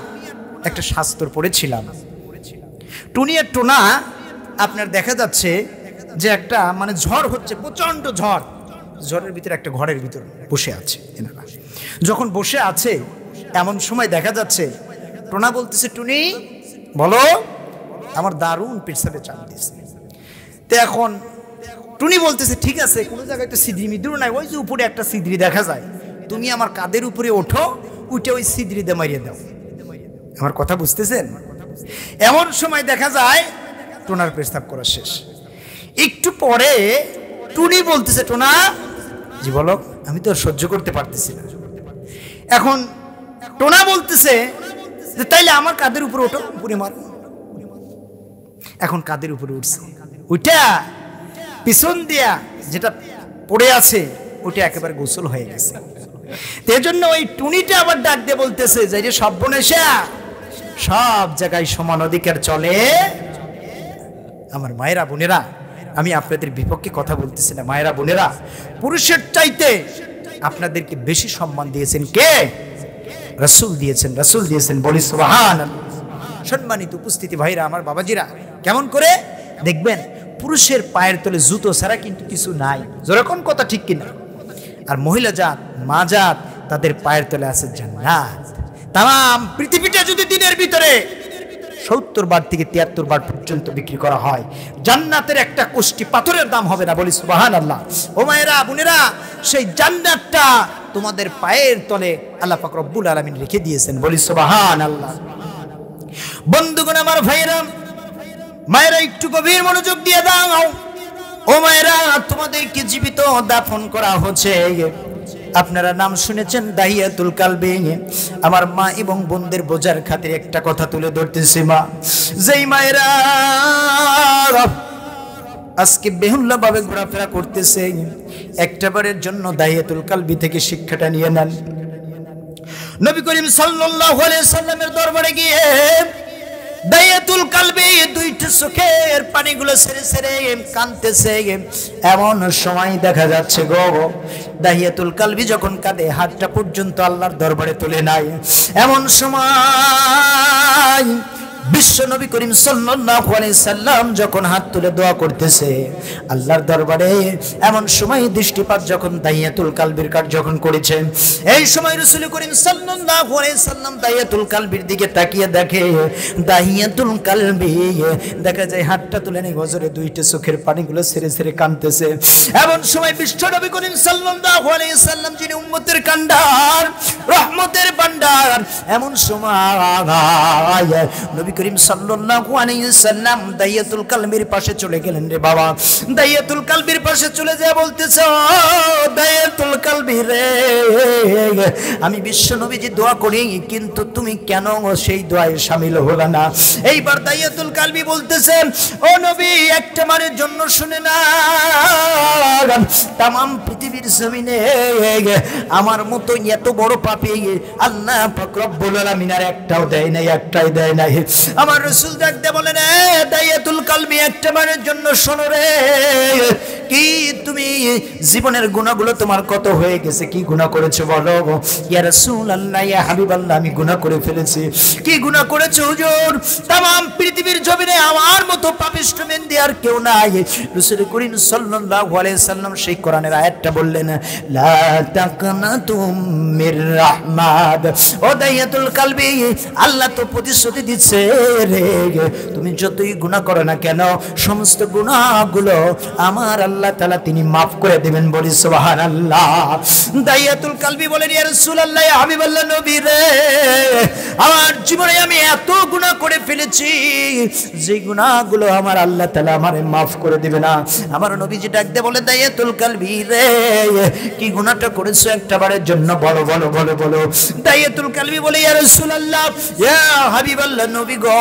[SPEAKER 1] একটা শাস্ত্র পড়েছিলাম। টুনি আর টোনা, আপনার দেখা যাচ্ছে যে একটা মানে ঝড় হচ্ছে, প্রচন্ড ঝড়, ঝড়ের ভিতরে একটা ঘরের ভিতর বসে আছে এনারা। যখন বসে আছে এমন সময় দেখা যাচ্ছে টোনা বলতেছে, টুনি বলো, আমার দারুণ পেছাবে চাপ দিয়েছে। তো এখন টুনি বলতেছে, ঠিক আছে, কোনো জায়গায় তো সিদ্রি মিদ্রু নাই, ওই যে উপরে একটা সিদ্রি দেখা যায়, তুমি আমার কাঁধের উপরে ওঠো, উঠে ওই সিদ্রি দিয়ে মারিয়ে দাও। আমার কথা বুঝতেছেন? এমন সময় দেখা যায় টোনার পেশাব করা শেষ। একটু পরে টুনি বলতেছে, টোনা জি বলো, আমি তো সহ্য করতে পারতেছি না। এখন টোনা বলতেছে, তাইলে আমার কাঁধের উপরে ওঠো, উপরে মারো। এখন কাঁধের উপরে উঠছে, উঠা পিছন দিয়া যেটা পড়ে আছে ওটা একেবারে গোসল হয়ে গেছে। এই জন্য ওই টুনিটা আবার ডাক দিয়ে বলতেছে যে সর্বনেশা, সব জায়গায় সমান অধিকার চলে। আমার মায়েরা বোনেরা, আমি আপনাদের বিপক্ষে কথা বলতেছি না, মায়েরা বোনেরা, পুরুষের চাইতে আপনাদেরকে বেশি সম্মান দিয়েছেন কে? রাসূল দিয়েছেন, রাসূল দিয়েছেন, বলি সুবহানাল্লাহ। সম্মানিত উপস্থিতি ভাইরা, আমার বাবাজিরা, কেমন করে দেখবেন পুরুষের পায়ের তলে জুতো ছাড়া কিন্তু কিছু নাই, যেরকম কথা ঠিক কিনা? আর মহিলা জাত, মা জাত, তাদের পায়ের তলে আছে জান্নাত। তাম পৃথিবীটা যদি দিনের ভিতরে 70 বার থেকে 73 বার পর্যন্ত বিক্রি করা হয়, জান্নাতের একটা কোষ্টি পাথরের দাম হবে না, বলি সুবহানাল্লাহ। ও মায়েরা বোনেরা, সেই জান্নাতটা তোমাদের পায়ের তলে আল্লাহ পাক রব্বুল আলামিন রেখে দিয়েছেন, বলি সুবহানাল্লাহ। বন্ধুগণ আমার, ভাইরা মায়েরা, একটু গভীর মনোযোগ দিয়ে দাও। ও মায়েরা, তোমাদেরকে জীবিত দাফন করা হচ্ছে। আপনারা নাম শুনেছেন দাহিয়াতুল কালবি। আমার মা এবং বোনদের বোঝার খাতিরে একটা কথা তুলে ধরতেছি মা, যেই মায়েরা আজকে বেহুল্লা ভাবে ঘোরাফেরা করতেছে, একটাবারের জন্য দাহিয়াতুল কালবি থেকে শিক্ষাটা নিয়ে নেন। নবী করিম সাল্লাল্লাহু আলাইহি সাল্লামের দরবারে গিয়ে দাহিয়াতুল কালবি দুইটা চোখের পানিগুলো ছেড়ে ছেড়ে কাঁদতেছে। এমন সময় দেখা যাচ্ছে গো, দাহিয়াতুল কালবি যখন কাঁদে, হাতটা পর্যন্ত আল্লাহর দরবারে তুলে নাই। এমন সময় বিশ্ব নবী করিম সাল্লাল্লাহু আলাইহি সাল্লাম যখন হাত তুলে দোয়া করতেছে আল্লাহর দরবারে, এমন সময় দৃষ্টিপাত যখন দাহিয়াতুল কালবির কাজ যখন করেছেন, এই সময় রাসূল করিম সাল্লাল্লাহু আলাইহি সাল্লাম দাহিয়াতুল কালবির দিকে তাকিয়ে দেখে, দাহিয়াতুল কালবি দেখা যায় হাতটা তুলে নেই, গজরে দুইটা চোখের পানিগুলো ছেড়ে ছেড়ে কাঁদতেছে। এমন সময় বিশ্ব নবী করিম সাল্লাল্লাহু আলাইহি সাল্লাম, যিনি উম্মতের কান্ডার, রহমতের ভান্ডার, এমন সময় নবী করিম সাল্লাল্লাহু আলাইহি সাল্লাম দাইয়াতুল কালবির পাশে চলে গেলেন রে বাবা। দাইয়াতুল কালবির পাশে চলে যায় বলতেছে, ও দাইয়াতুল কালবি রে, আমি বিশ্ব নবীজি দোয়া করি, কিন্তু তুমি কেন সেই দোয়ায় শামিল হলো না? এইবার দাইয়াতুল কালবি বলতেছেন, ও নবী একটা মারের জন্য শুনে না, তামাম পৃথিবীর জমিনে আমার মতো এত বড় পাপী আল্লাহ পাক রব্বুল আলামিন আর একটাও দেয় নাই, একটাই দেয় নাই। আমার রাসূল ডাকতে বলেন, দাইয়াতুল কালবি একটা মারের জন্য শোনো রে, কি তুমি জীবনের গুনাহগুলো তোমার কত হয়ে গেছে, কি গুনাহ করেছো বলো? ইয়া রাসূলুল্লাহ, ইয়া হাবিবাল্লাহ, আমি গুনাহ করে ফেলেছি। কি গুনাহ করেছো হুজুর? তামাম পৃথিবীর জমিনে আমার মতো পাপিষ্ঠ মেন্দি আর কেউ নাই। রাসূল করিম সাল্লাল্লাহু আলাইহি সাল্লাম সেই কোরআনের আয়াতটা বললেন, লা তাকনাতুম মির রাহমাত। ও দাইয়াতুল কালবি, আল্লাহ তো প্রতিশ্রুতি দিচ্ছে রে, তুমি যতই গুনাহ করো না কেন, সমস্ত গুনাহগুলো আমার আল্লাহ তাআলা তিনি মাফ করে দিবেন। বলি সুবহানাল্লাহ। দাইয়াতুল কালবি বলেন, ইয়া রাসূলুল্লাহ, ইয়া হাবিবাল্লাহ, নবী রে, আমার জীবনে আমি এত গুনাহ করে ফেলেছি যে গুনাহগুলো আমার আল্লাহ তাআলা আমারে মাফ করে দিবে না। আমার নবীজি ডাক দিয়ে বলে, দাইয়াতুল কালবি রে, কি গুনাহটা করেছো একটাবারের জন্য বলো বলো বলো বলো। দাইয়াতুল কালবি বলে, ইয়া রাসূলুল্লাহ, ইয়া হাবিবাল্লাহ, নবী গো,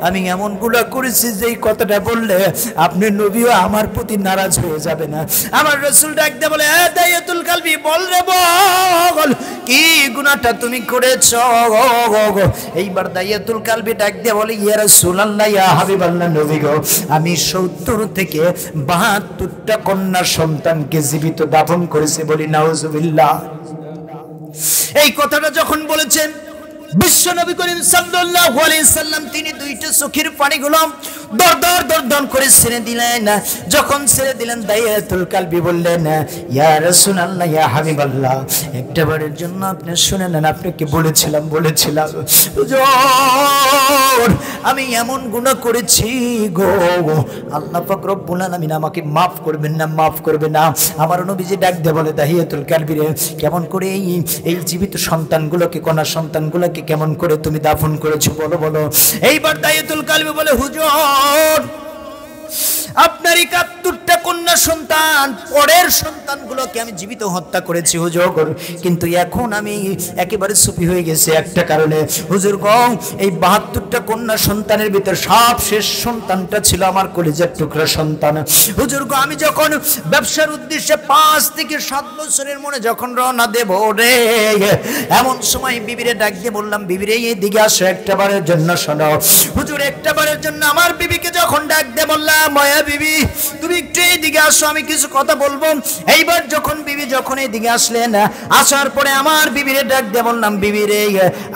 [SPEAKER 1] আমি এমন গুনাহ করেছি যেই কথাটা বললে আপনি নবীও আমার প্রতি নারাজ হয়ে যাবে না। আমার রাসূল ডাক দিয়ে বলে, দাইয়াতুল কালবি, বল রে বল, কি গুনাহটা তুমি করেছো? এইবার দাইয়াতুল কালবি ডাক দিয়ে বলে, ইয়া রাসূলুল্লাহ, ইয়া হাবিবাল্লাহ, নবী গো, আমি 70 থেকে 72টা কন্যা সন্তানকে জীবিত দাফন করেছি। বলি নাউজুবিল্লাহ। এই কথাটা যখন বলেছেন বিশ্ব নবী করিম সাল্লাল্লাহু আলাইহি সাল্লাম, তিনি দুইটা চোখের পানিগুলো দরদর করে ছেড়ে দিলেন। যখন ছেড়ে দিলেন, দাইয়াতুল কালবি বললেন, ইয়া রাসূলুল্লাহ, ইয়া হাবিবাল্লাহ, একটাবারের জন্য আপনি শুনে নেন, আপনাকে বলেছিলাম হুজুর, আমি এমন গুনাহ করেছি গো, আল্লাহ পাক রব্বুল আলামিন আমাকে মাফ করবেন না, মাফ করবে না। আমার নবীজি ডাক দিয়ে বলে, দাইয়াতুল কালবি রে, কেমন করে এই জীবিত সন্তানগুলোকে, কন্যা সন্তানগুলোকে কেমন করে তুমি দাফন করেছো বলো বলো। এইবার দাইয়াতুল কালবি বলে, হুজুর, আপনার 71টা কন্যা সন্তান, পরের সন্তানগুলোকে আমি জীবিত হত্যা করেছি হুজুর, কিন্তু এখন আমি একেবারে সুফি হয়ে গেছি একটা কারণে। হুজুর গো, এই 72টা কন্যা সন্তানের ভিতর সবশেষ সন্তানটা ছিল আমার কলিজার টুকরা সন্তান। হুজুর গো, আমি যখন ব্যবসার উদ্দেশ্যে 5 থেকে 7 বছরের মনে যখন রওনা দেব রে, এমন সময় বিবিরে ডাক দিয়ে বললাম, বিবিরে এইদিকে আসো, একটাবারের জন্য শোনো। হুজুর একটাবারের জন্য আমার বিবিকে যখন ডাক দিয়ে বললাম, মায়া বিবি, তুমি একটু এইদিকে আসো, আমি কিছু কথা বলবো। এইবার যখন বিবি যখন এইদিকে আসলেন, আসার পরে আমার বিবিরে ডাক দিয়ে বললাম, বিবি রে,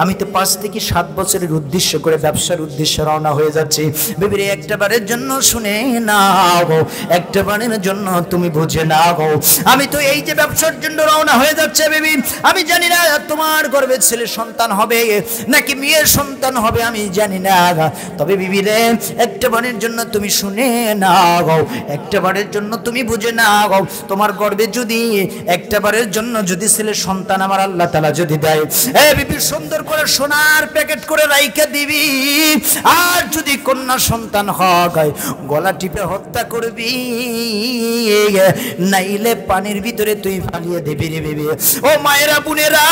[SPEAKER 1] আমি তো 5 থেকে 7 বছরের উদ্দেশ্য করে ব্যবসার উদ্দেশ্যে রওনা হয়ে যাচ্ছি। বিবি রে, একটাবারের জন্য শুনে নাও, একটাবারের জন্য তুমি বুঝে নাও, আমি তো এই যে ব্যবসার জন্য রওনা হয়ে যাচ্ছে বিবি, আমি জানি না তোমার গর্ভে ছেলে সন্তান হবে নাকি মেয়ের সন্তান হবে, আমি জানি না। তবে বিবি রে, একটাবারের জন্য তুমি শুনে নাও, একটাবারের জন্য তুমি বুঝে নাও, তোমার গর্ভে যদি একটাবারের জন্য যদি ছেলে সন্তান আমার আল্লাহ তাআলা যদি দেয়, বিবি সুন্দর করে সোনার প্যাকেট করে রাইখা দিবি, আর যদি কন্যা সন্তান হয় গলা টিপে হত্যা করবি, নাইলে পানির ভিতরে তুই ফালিয়ে দিবি রে বিবি। ও মায়েরা বোনেরা,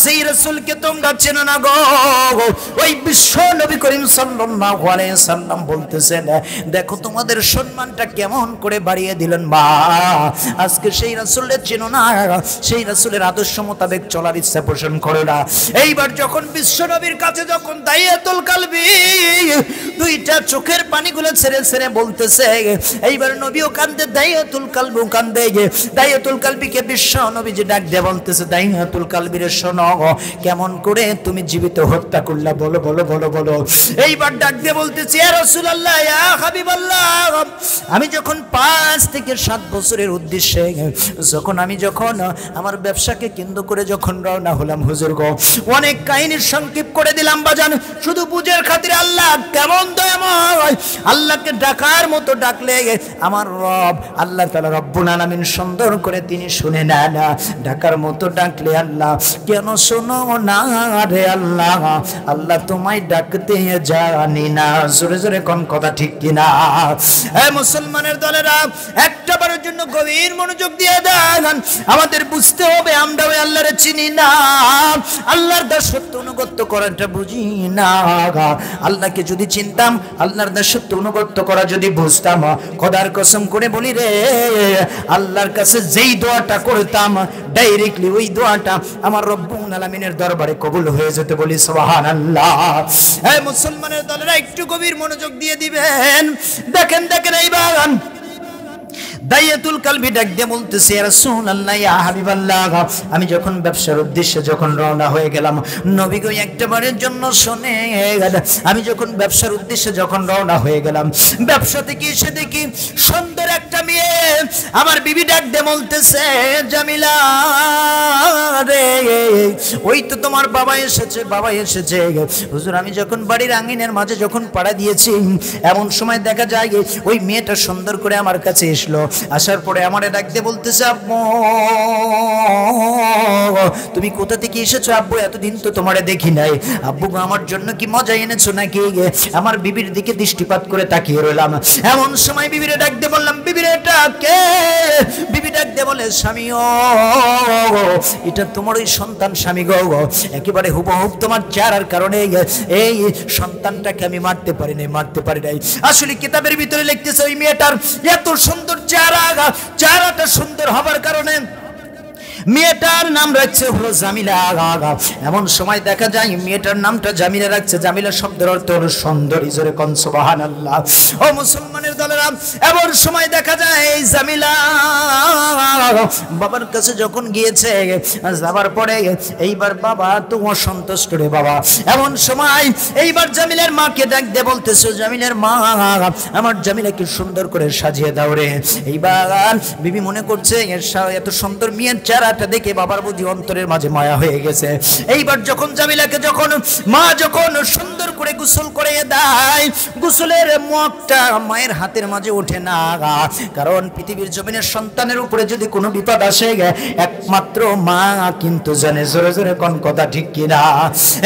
[SPEAKER 1] সেই রাসূলকে তোমরা চেনো না গো, ওই বিশ্ব নবী করিম সাল্লাল্লাহু আলাইহি সাল্লাম বলতেছেন, দেখো তোমাদের সম্মানটা কেমন করে বাড়িয়ে দিলেন মা। আজকে সেই রাসূলের চেনো না, সেই রাসূলের আদর্শ মোতাবেক চলার ইচ্ছা পোষণ করো না। এইবার যখন বিশ্ব নবীর কাছে যখন দাইয়াতুল কালবি দুইটা চোখের পানিগুলো ছেড়ে ছেড়ে বলতেছে, এইবার নবীও কান্দে, দাইয়াতুল কালবিও কান্দে। দাইয়াতুল কালবিকে বিশ্ব নবীজি ডাক দিয়ে বলতেছে, দাইয়াতুল কালবি রে, শোনো, কেমন করে তুমি জীবিত হত্যা করলা বলো বলো বলো বলো। এইবার ডাক দিয়ে বলতেছে, ইয়া রাসূলুল্লাহ, ইয়া হাবিবাল্লাহ, আমি যখন 5 থেকে 7 বছরের উদ্দেশ্যে আমি যখন আমার ব্যবসাকে কেন্দ্র করে যখন রওনা হলাম হুজুর গো, অনেক কাহিনীর সংক্ষেপ করে দিলাম বাজান, শুধু বুঝের খাতিরে। আল্লাহ কেমন দয়াময়, আল্লাহকে ডাকার মতো ডাকলে আমার রব আল্লাহ তাআলা রব্বুল আলামিন সুন্দর করে তিনি শুনে নেন। ডাকার মতো ডাকলে আল্লাহ কেন শোনো না রে আল্লাহ, আল্লাহ তোমায় ডাকতে জানি না। জোরে জোরে কোন কথা ঠিক কিনা? মুসলমানের দলেরা একটা বারের জন্য গভীর মনোযোগ দিয়ে দেন। আমাদের বুঝতে হবে আমরাও আল্লাহরে চিনি না, আল্লাহর দাসত্ব অনুগত্য করাটা বুঝি না। আল্লাহকে যদি চিনতাম, আল্লাহর দাসত্ব অনুগত্য করা যদি বুঝতাম, খোদার কসম করে বলি রে, আল্লাহর কাছে যেই দোয়াটা করতাম ডাইরেক্টলি ওই দোয়াটা আমার রব্বুল আলামিনের দরবারে কবুল হয়ে যেতে। বলি সুবহানাল্লাহ। এই মুসলমানের দলেরা একটু গভীর মনোযোগ দিয়ে দিবেন। দেখেন দেখেন এই বাগান দাইয়াতুল কালবি ডাক দিয়ে বলতেছে, ইয়া রাসূলুল্লাহ, ইয়া হাবিবাল্লাহ, আমি যখন ব্যবসার উদ্দেশ্যে যখন রওনা হয়ে গেলাম, নবী গো একবারের জন্য শুনে, আমি যখন ব্যবসার উদ্দেশ্যে যখন রওনা হয়ে গেলাম, ব্যবসা থেকে এসে দেখি সুন্দর একটা মেয়ে। আমার বিবি ডাক দিয়ে বলতেছে, জামিলা রে, ওই তো তোমার বাবা এসেছে, বাবা এসেছে। হুজুর, আমি যখন বাড়ির আঙ্গিনের মাঝে যখন পাড়া দিয়েছি, এমন সময় দেখা যায় ওই মেয়েটা সুন্দর করে আমার কাছে এসলো। আসার পরে আমারে ডাক দিয়ে বলতেছে, আব্বু তুমি কোথা থেকে এসেছো? আব্বু এতদিন তো তোমারে দেখি নাই। আব্বু আমার জন্য কি মজা এনেছো নাকি? আমার বিবির দিকে দৃষ্টিপাত করে তাকিয়ে রইলাম। এমন সময় বিবিরে ডাক দিয়ে বললাম, বিবিরে এটা কে? বিবি ডাক দিয়ে বলে, স্বামী ও, এটা তোমার ওই সন্তান স্বামী গো, একেবারে হুবহুব তোমার চেহারার কারণে এই সন্তানটাকে আমি মারতে পারি নাই। আসলে কিতাবের ভিতরে লিখতেছে ওই মেয়েটার এত সুন্দর চেহারাটা সুন্দর হবার কারণে মেয়েটার নাম রাখছে হলো জামিলা। এমন সময় দেখা যায় মেয়েটার নামটা জামিলা রাখছে। জামিলা শব্দের অর্থ হলো সুন্দরী। জোরে কোন সুবহানাল্লাহ। ও মুসলমানের দলেরা, এমন সময় দেখা যায় এই জামিলা বাবার কাছে যখন গিয়েছে, যাবার পরে এইবার বাবা তো অসন্তুষ্ট রে বাবা। এমন সময় এইবার জামিলার মাকে ডাক দিয়ে বলতেছে, জামিলার মা, আমার জামিলাকে সুন্দর করে সাজিয়ে দাও রে। এইবার বিবি মনে করছে এত সুন্দর মেয়ের চেহারা দেখে বাবার বুঝি অন্তরের মাঝে মায়া হয়ে গেছে। এইবার যখন জামিলাকে মা যখন সুন্দর করে গোসল করে দেয়, গোসলের মুখটা মায়ের হাতের মাঝে ওঠে না। কারণ পৃথিবীর জমিনের সন্তানের উপরে যদি কোনো বিপদ আসে, একমাত্র মা কিন্তু জানে। জোরে জোরে কোন কথা ঠিক কিনা?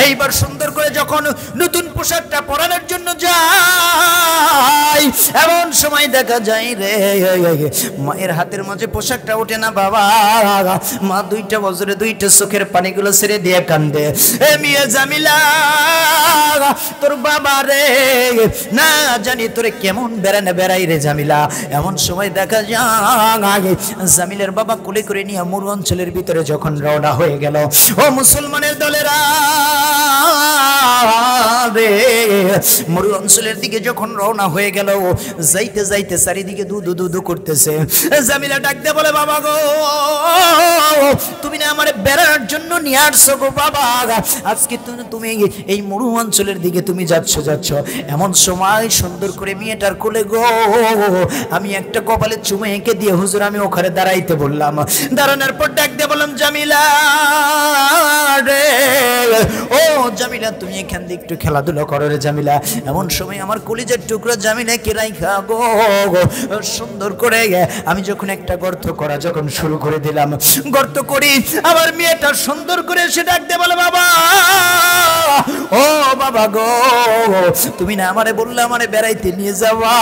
[SPEAKER 1] এইবার সুন্দর করে যখন নতুন পোশাকটা পরানোর জন্য যায়, এমন সময় দেখা যায় রে মায়ের হাতের মাঝে পোশাকটা ওঠে না। বাবা মা দুইটা বছরে দুইটা চোখের পানিগুলো ছেড়ে দিয়ে কান্দে। এ মেয়ে জামিলা, তোর বাবা রে না জানি তোরে কেমন বেড়াই রে জামিলা। এমন সময় দেখা যায় জামিলের বাবা কোলে করে নিয়ে মরু অঞ্চলের ভিতরে যখন রওনা হয়ে গেল। ও মুসলমানের দলেরা রে, মরু অঞ্চলের দিকে যখন রওনা হয়ে গেল, যাইতে যাইতে চারিদিকে দু করতেছে। জামিলা ডাক দিয়ে বলে, বাবা গো, তুমি না আমারে বেড়ার জন্য নিয়ে আসছো গো বাবা, আজকে তুমি এই মরু অঞ্চলের দিকে তুমি যাচ্ছ। এমন সময় সুন্দর করে মেয়েটার কোলে গো আমি একটা কপালে চুমে এঁকে দিয়ে হুজুর আমি ওখানে দাঁড়াইতে বললাম। দাঁড়ানোর পর ডাক দিয়ে বললাম, জামিলা রে, ও জামিলা তুমি এখান দিয়ে একটু খেলাধুলা করো রে জামিলা। এমন সময় আমার কলিজার টুকরা জামিলা কে রাইখা গো সুন্দর করে আমি যখন একটা গর্ত করা যখন শুরু করে দিলাম, গর্ত করি আমার মেয়েটা সুন্দর করে এসে ডাক দিয়ে বলে, বাবা ও বাবা গো, তুমি না আমারে বললে আমারে বেড়াইতে নিয়ে যাওয়া,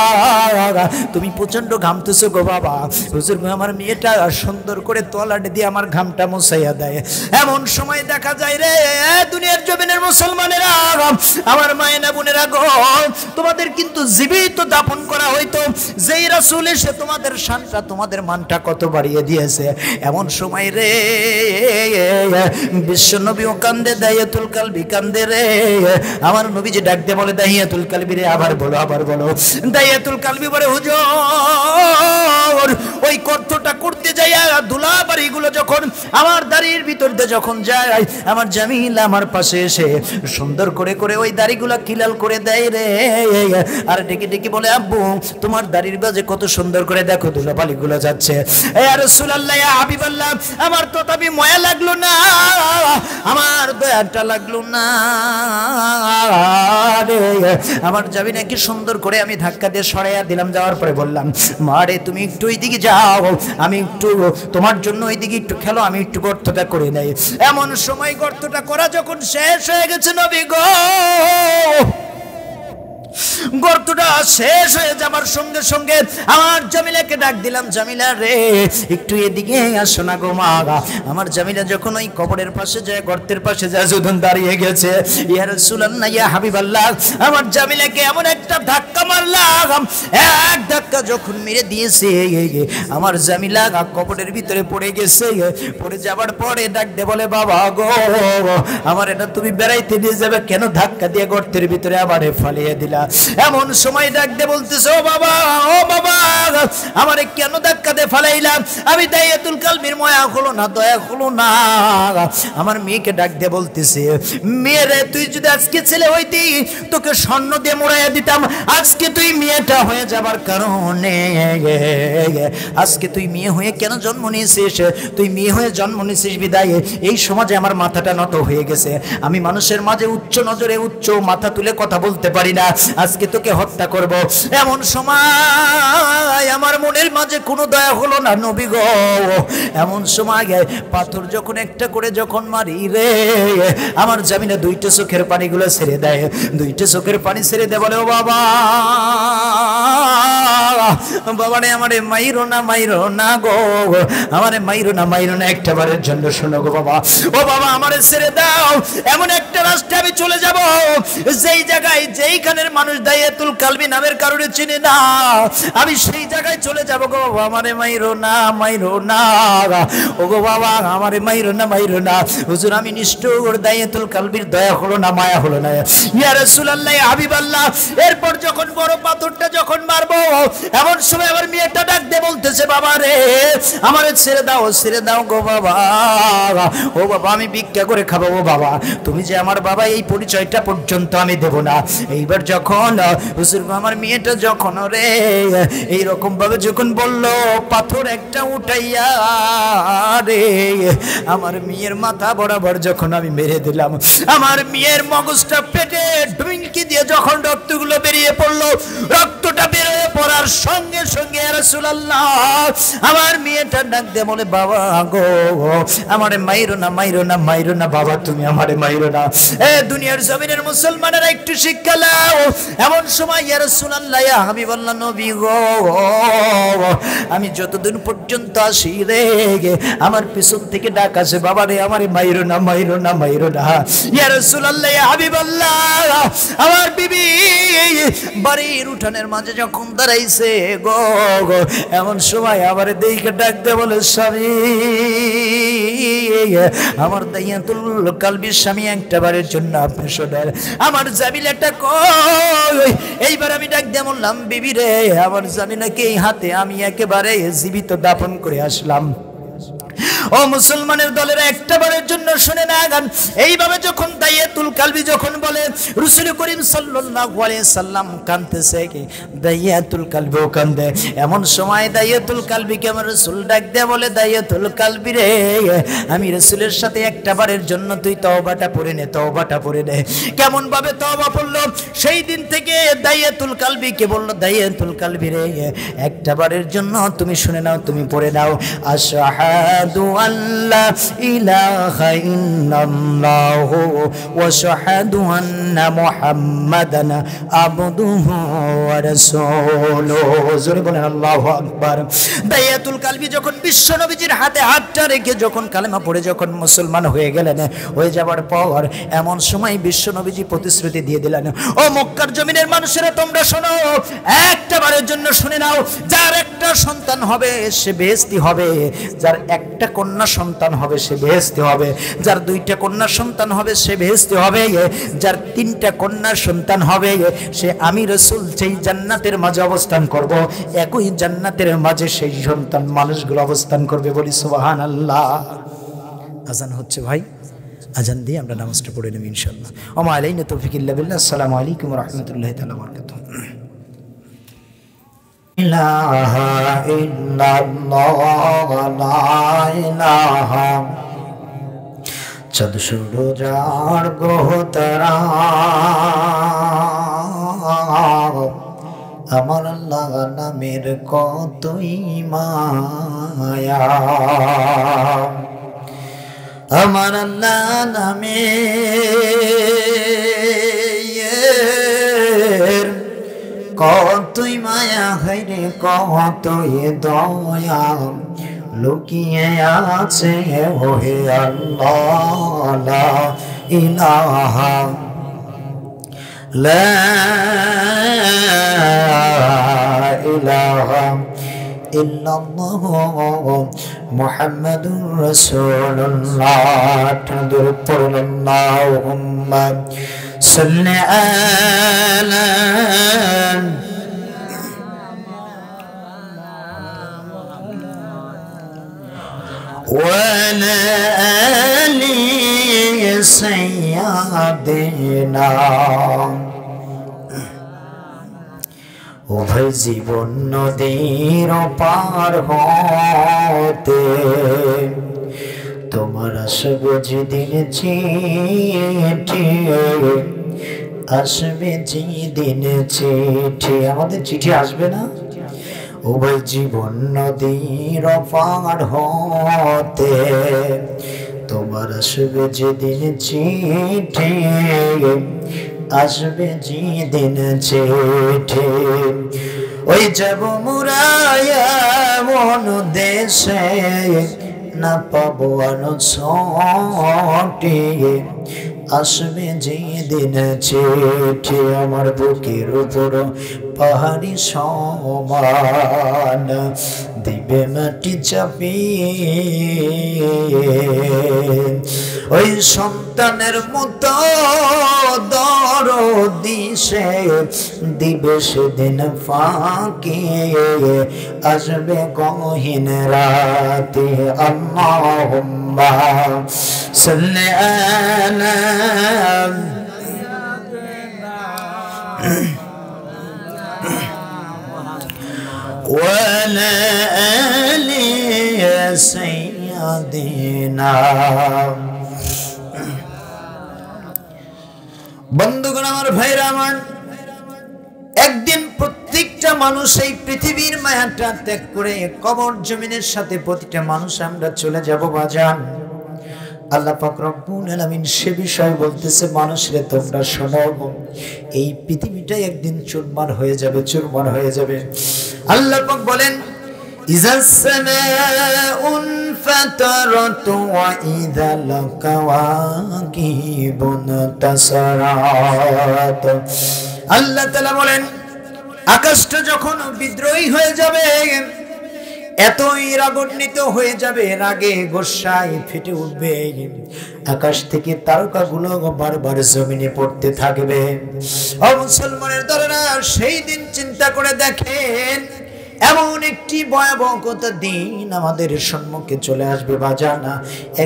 [SPEAKER 1] তুমি প্রচন্ড ঘামতেছো গো বাবা। হুজুর আমার মেয়েটা সুন্দর করে তোয়ালাটা দিয়ে আমার ঘামটা মুছাইয়া দেয়। এমন সময় দেখা যায় রে দুনিয়ার জমিনের মুসলমানেরা, আমার মায়েরা বোনেরা গো, তোমাদের কিন্তু জীবিত দাফন করা হইতো যেই রাসূল এসে তোমাদের শানটা তোমাদের মানটা কত বাড়িয়ে দিয়েছে। এমন সময় রে বিশ্ব নবীও কান্দে, দাইয়াতুল কালবি কান্দে রে। আমার নবীজি ডাক দিয়ে বলে, দাইয়াতুল কালবি রে, আবার বলো। দাইয়াতুল কালবি বলে, হুজুর ওই কর্তটা করতে যাই ধুলাবাড়িগুলো যখন আমার দাড়ির ভিতর দিয়ে যখন যায়, আমার জামিল আমার পাশে এসে সুন্দর করে ওই দাড়িগুলো কিলাল করে দেয় রে। আর ডেকে বলে, আব্বু তোমার দাড়ির বাজে কত সুন্দর করে দেখো ধুলাবাড়িগুলো যাচ্ছে। ইয়া রাসূলুল্লাহ, ইয়া হাবিবাল্লাহ, আমার তো তবে মায়া লাগলো না, আমার দয়া মায়াটা লাগলো না রে। আমার জামিনাকে সুন্দর করে আমি ধাক্কা দিয়ে সরাইয়া দিলাম। যাওয়ার পরে বললাম, মা রে তুমি একটু ওইদিকে যাও, আমি একটু তোমার জন্য ওইদিকে একটু খেলো, আমি একটু গর্তটা করে নেই। এমন সময় গর্তটা করা যখন শেষ হয়ে গেছে নবী গো, গর্তটা শেষ হয়ে যাবার সঙ্গে সঙ্গে আমার জামিলাকে ডাক দিলাম, জামিলা রে একটু এদিকে আসো না গো মা। আমার জামিলা যখন ওই কবরের পাশে যায়, গর্তের পাশে যায়, যখন দাঁড়িয়ে গেছে, ইয়া রাসূলুল্লাহ ইয়া হাবিবাল্লাহ, আমার জামিলাকে এমন একটা ধাক্কা মারলাম, এক ধাক্কা যখন মেরে দিয়েছে আমার জামিলা কবরের ভিতরে পড়ে গেছে। পড়ে যাবার পরে ডাক দে বলে, বাবা গো আমার এটা তুমি বেড়াইতে নিয়ে যাবে, কেন ধাক্কা দিয়ে গর্তের ভিতরে আমারে ফালিয়ে দিলা? এমন সময় ডাক দে বলতেছে, ও বাবা আমারে কেন ধাক্কা দিয়ে ফালাইলাম? আমি দাইয়াতুল কালবির মায়া হলো না, দয়া হলো না। আমার মেয়েকে ডাক দিয়ে বলতেছে, মেয়েরে তুই যদি আজকে ছেলে হইতি তোকে স্বর্ণ দিয়ে মোড়াইয়া দিতাম, আজকে তুই মেয়েটা হয়ে যাবার কারণে আজকে তুই মেয়ে হয়ে কেন জন্ম নিয়েছিস? তুই মেয়ে হয়ে জন্ম নিয়েছিস বিদায় এই সমাজে আমার মাথাটা নত হয়ে গেছে। আমি মানুষের মাঝে উচ্চ নজরে উচ্চ মাথা তুলে কথা বলতে পারি না, আজকে তোকে হত্যা করব। এমন সময় আমার মনের মাঝে কোনো দয়া হলো না নবী গো। এমন সময় পাথর যখন একটা করে যখন মারি রে, আমার জামিনে দুইটা চোখের পানিগুলো ছেড়ে দেয়, দুইটা চোখের পানি ছেড়ে দেয়, বলে, ও বাবা বাবারে আমারে মাইরো না গো, আমারে মাইরো না একটা বারের জন্য শোনো গো বাবা। ও বাবা আমারে ছেড়ে দাও, এমন একটা রাস্তায় আমি চলে যাব যেই জায়গায় যেইখানের মানুষ দাইয়াতুল কালবি নামের কারণে চিনে না, আমি সেই জায়গায় চলে যাব গো বাবা, আমারে মাইরো না ও গো বাবা, আমারে মাইরো না। হুজুর আমি নিষ্ঠুর, দাইয়াতুল কালবির দয়া হলো না, মায়া হলো না। ইয়া রাসূলুল্লাহ ইয়া হাবিবাল্লাহ, এরপর যখন বড় পাথরটা যখন মারবো এমন সময় আমার মেয়েটা ডাক দিয়ে বলতেছে, বাবা রে আমারে ছেড়ে দাও গো বাবা। ও বাবা আমি ভিক্ষা করে খাবো গো বাবা, তুমি যে আমার বাবা এই পরিচয়টা পর্যন্ত আমি দেব না। এইবার যখন হুজুর আমার মেয়েটা যখন রে এইরকম ভাবে যখন বললো, পাথর একটা উঠাইয়া রে আমার মেয়ের মাথা বরাবর যখন আমি মেরে দিলাম, আমার মেয়ের মগজটা পেটে ঢুমকি দিয়ে যখন রক্তগুলো বেরিয়ে পড়লো, রক্তটা বেরিয়ে পড়ার সঙ্গে সঙ্গে রাসূলুল্লাহ আমার মেয়েটা ডাক দিয়ে বলে, বাবা গো আমারে মাইরো না বাবা, তুমি আমারে মাইরো না। এ দুনিয়ার জমিনের মুসলমানেরা একটু শিক্ষা নাও। এমন সময় ইয়া রাসূলুল্লাহ ইয়া হাবিবাল্লাহ নবী গো, আমি যতদিন পর্যন্ত আসি রে আমার পিছন থেকে ডাক আসে, বাবা রে আমারে মাইরো না। ইয়া রাসূলুল্লাহ ইয়া হাবিবাল্লাহ আমার বিবি বাড়ির উঠানের মাঝে যখন দাঁড়াইছে গো, এমন সময় আমারে দেখে ডাক দে বলে, স্বামী আমার দাইয়াতুল কালবির স্বামী একটা বারের জন্য আপনি শোনেন, আমার জামিলাটা কই? এইবার আমি ডাক দিয়ে বললাম, বিবি রে আমার জামিলাকে এই হাতে আমি একেবারে জীবিত দাফন করে আসলাম। ও মুসলমানের দলের একটা বারের জন্য শুনে না গান। এইভাবে যখন দাইয়াতুল কালবি যখন বলে, রাসূল করিম সাল্লাল্লাহু আলাইহি সাল্লাম কাঁদতেছে, কি দাইয়াতুল কালবিও কাঁদে। এমন সময় দাইয়াতুল কালবিকে আমার রাসূল ডাক দিয়ে বলে, দাইয়াতুল কালবি রে আমি রাসূলের সাথে একটা বারের জন্য তুই তওবাটা পড়ে নে। কেমন ভাবে তওবা পড়লো? সেই দিন থেকে দাইয়াতুল কালবিকে বলল, দাইয়াতুল কালবি রে একটা বারের জন্য তুমি শুনে নাও, তুমি পড়ে নাও, আশহাদু আল্লা ইলাহা ইল্লাল্লাহু ওয়া আশহাদু আন্না মুহাম্মাদান আবদুহু ওয়া রাসূলুহু। জোরে বলেন আল্লাহু আকবার। দাইয়াতুল কালবি যখন বিশ্ব নবীজির হাতে হাতটা রেখে যখন কালেমা পড়ে যখন মুসলমান হয়ে গেলেন, হয়ে যাবার পর এমন সময় বিশ্ব নবীজি প্রতিশ্রুতি দিয়ে দিলেন, ও মক্কার জমিনের মানুষেরা তোমরা শোনো, একটা বারের জন্য শুনে নাও, যার একটা সন্তান হবে সে বেহেশতি হবে, যার একটা কন্যা সন্তান হবে সে বেহেশতি হবে, যার দুইটা কন্যা সন্তান হবে সে বেহেশতি হবে, যার তিনটা কন্যা সন্তান হবে সে আমি রাসূল সেই জান্নাতের মাঝে অবস্থান করব, একই জান্নাতের মাঝে সেই সন্তান মানুষগুলো অবস্থান করবে। বলি সুবহানাল্লাহ। আজান হচ্ছে ভাই, আজান দিয়ে আমরা নামাজটা পড়ে নেব ইনশাআল্লাহ। ওয়া আলাইনা তৌফিক ইল্লা বিল্লাহ। আসসালামু আলাইকুম ওয়া রাহমাতুল্লাহি তাআলা ওয়া বারাকাতুহু। ইলাহা ইল্লাল্লাহ লা ইলাহা চাঁদ সূরজার গ্রহ তারা আমার আল্লাহ নামের কতই মায়া, আমার আল্লাহ নামের কতই মায়া, হায়রে কতই দয়া লুকিয়ে আছে ওহে আল্লাহ। লা ইলাহা লা ইলাহা ইল্লাল্লাহ মুহাম্মাদুর রাসূলুল্লাহ। আল্লাহুম্মা সাল্লি আলা وعلى آل سيدنا। উভয় জীবন নদীর পার হতে তোমার আসবে যেদিন চিঠি, আসবে যেদিন চিঠি। আমাদের চিঠি আসবে না? উভয় জীবন নদীর পার হতে তোমার আসবে যেদিন চিঠি, আসবে যেদিন চিঠি। ওই যাব মুরায়া মন দেশে না পাবো আনছটি, আসবে যেদিন চিঠি। আমার বুকের উপর পাহাড়ি সমান দিবে মাটি চাপিয়ে, ওই সন্তানের মতো দরদি সে দিবে সেদিন ফাঁকি, আসবে গহীন রাতে। আল্লাহুম্মা সাল্লি আলা وعلى آل سيدنا। বন্ধুগণ আমার, ভাইরা আমার, একদিন প্রত্যেকটা মানুষ এই পৃথিবীর মায়াটা ত্যাগ করে কবর জমিনের সাথে প্রতিটা মানুষ আমরা চলে যাব বাজান। আল্লাহ পাক রব্বুল আলামিন সে বিষয় বলতেছে, মানুষরে তোমরা শোনো, এই পৃথিবীটা একদিন চুরমার হয়ে যাবে, চুরমার হয়ে যাবে। আল্লাহ পাক বলেন, ইযাস সামাউন ফাতারাত ওয়া ইযাল কাওয়াকিবুন তাসারাত। আল্লাহ তাআলা বলেন, আকাশটা যখন বিদ্রোহী হয়ে যাবে, এতই রাগান্বিত হয়ে যাবে, রাগে গোসায় ফেটে উঠবে, আকাশ থেকে তারকাগুলো বারবার জমিনে পড়তে থাকবে। ও মুসলমানের দলেরা, সেই দিন চিন্তা করে দেখেন, এমন একটি ভয়াবহ দিন আমাদের সম্মুখে চলে আসবে বাজানা।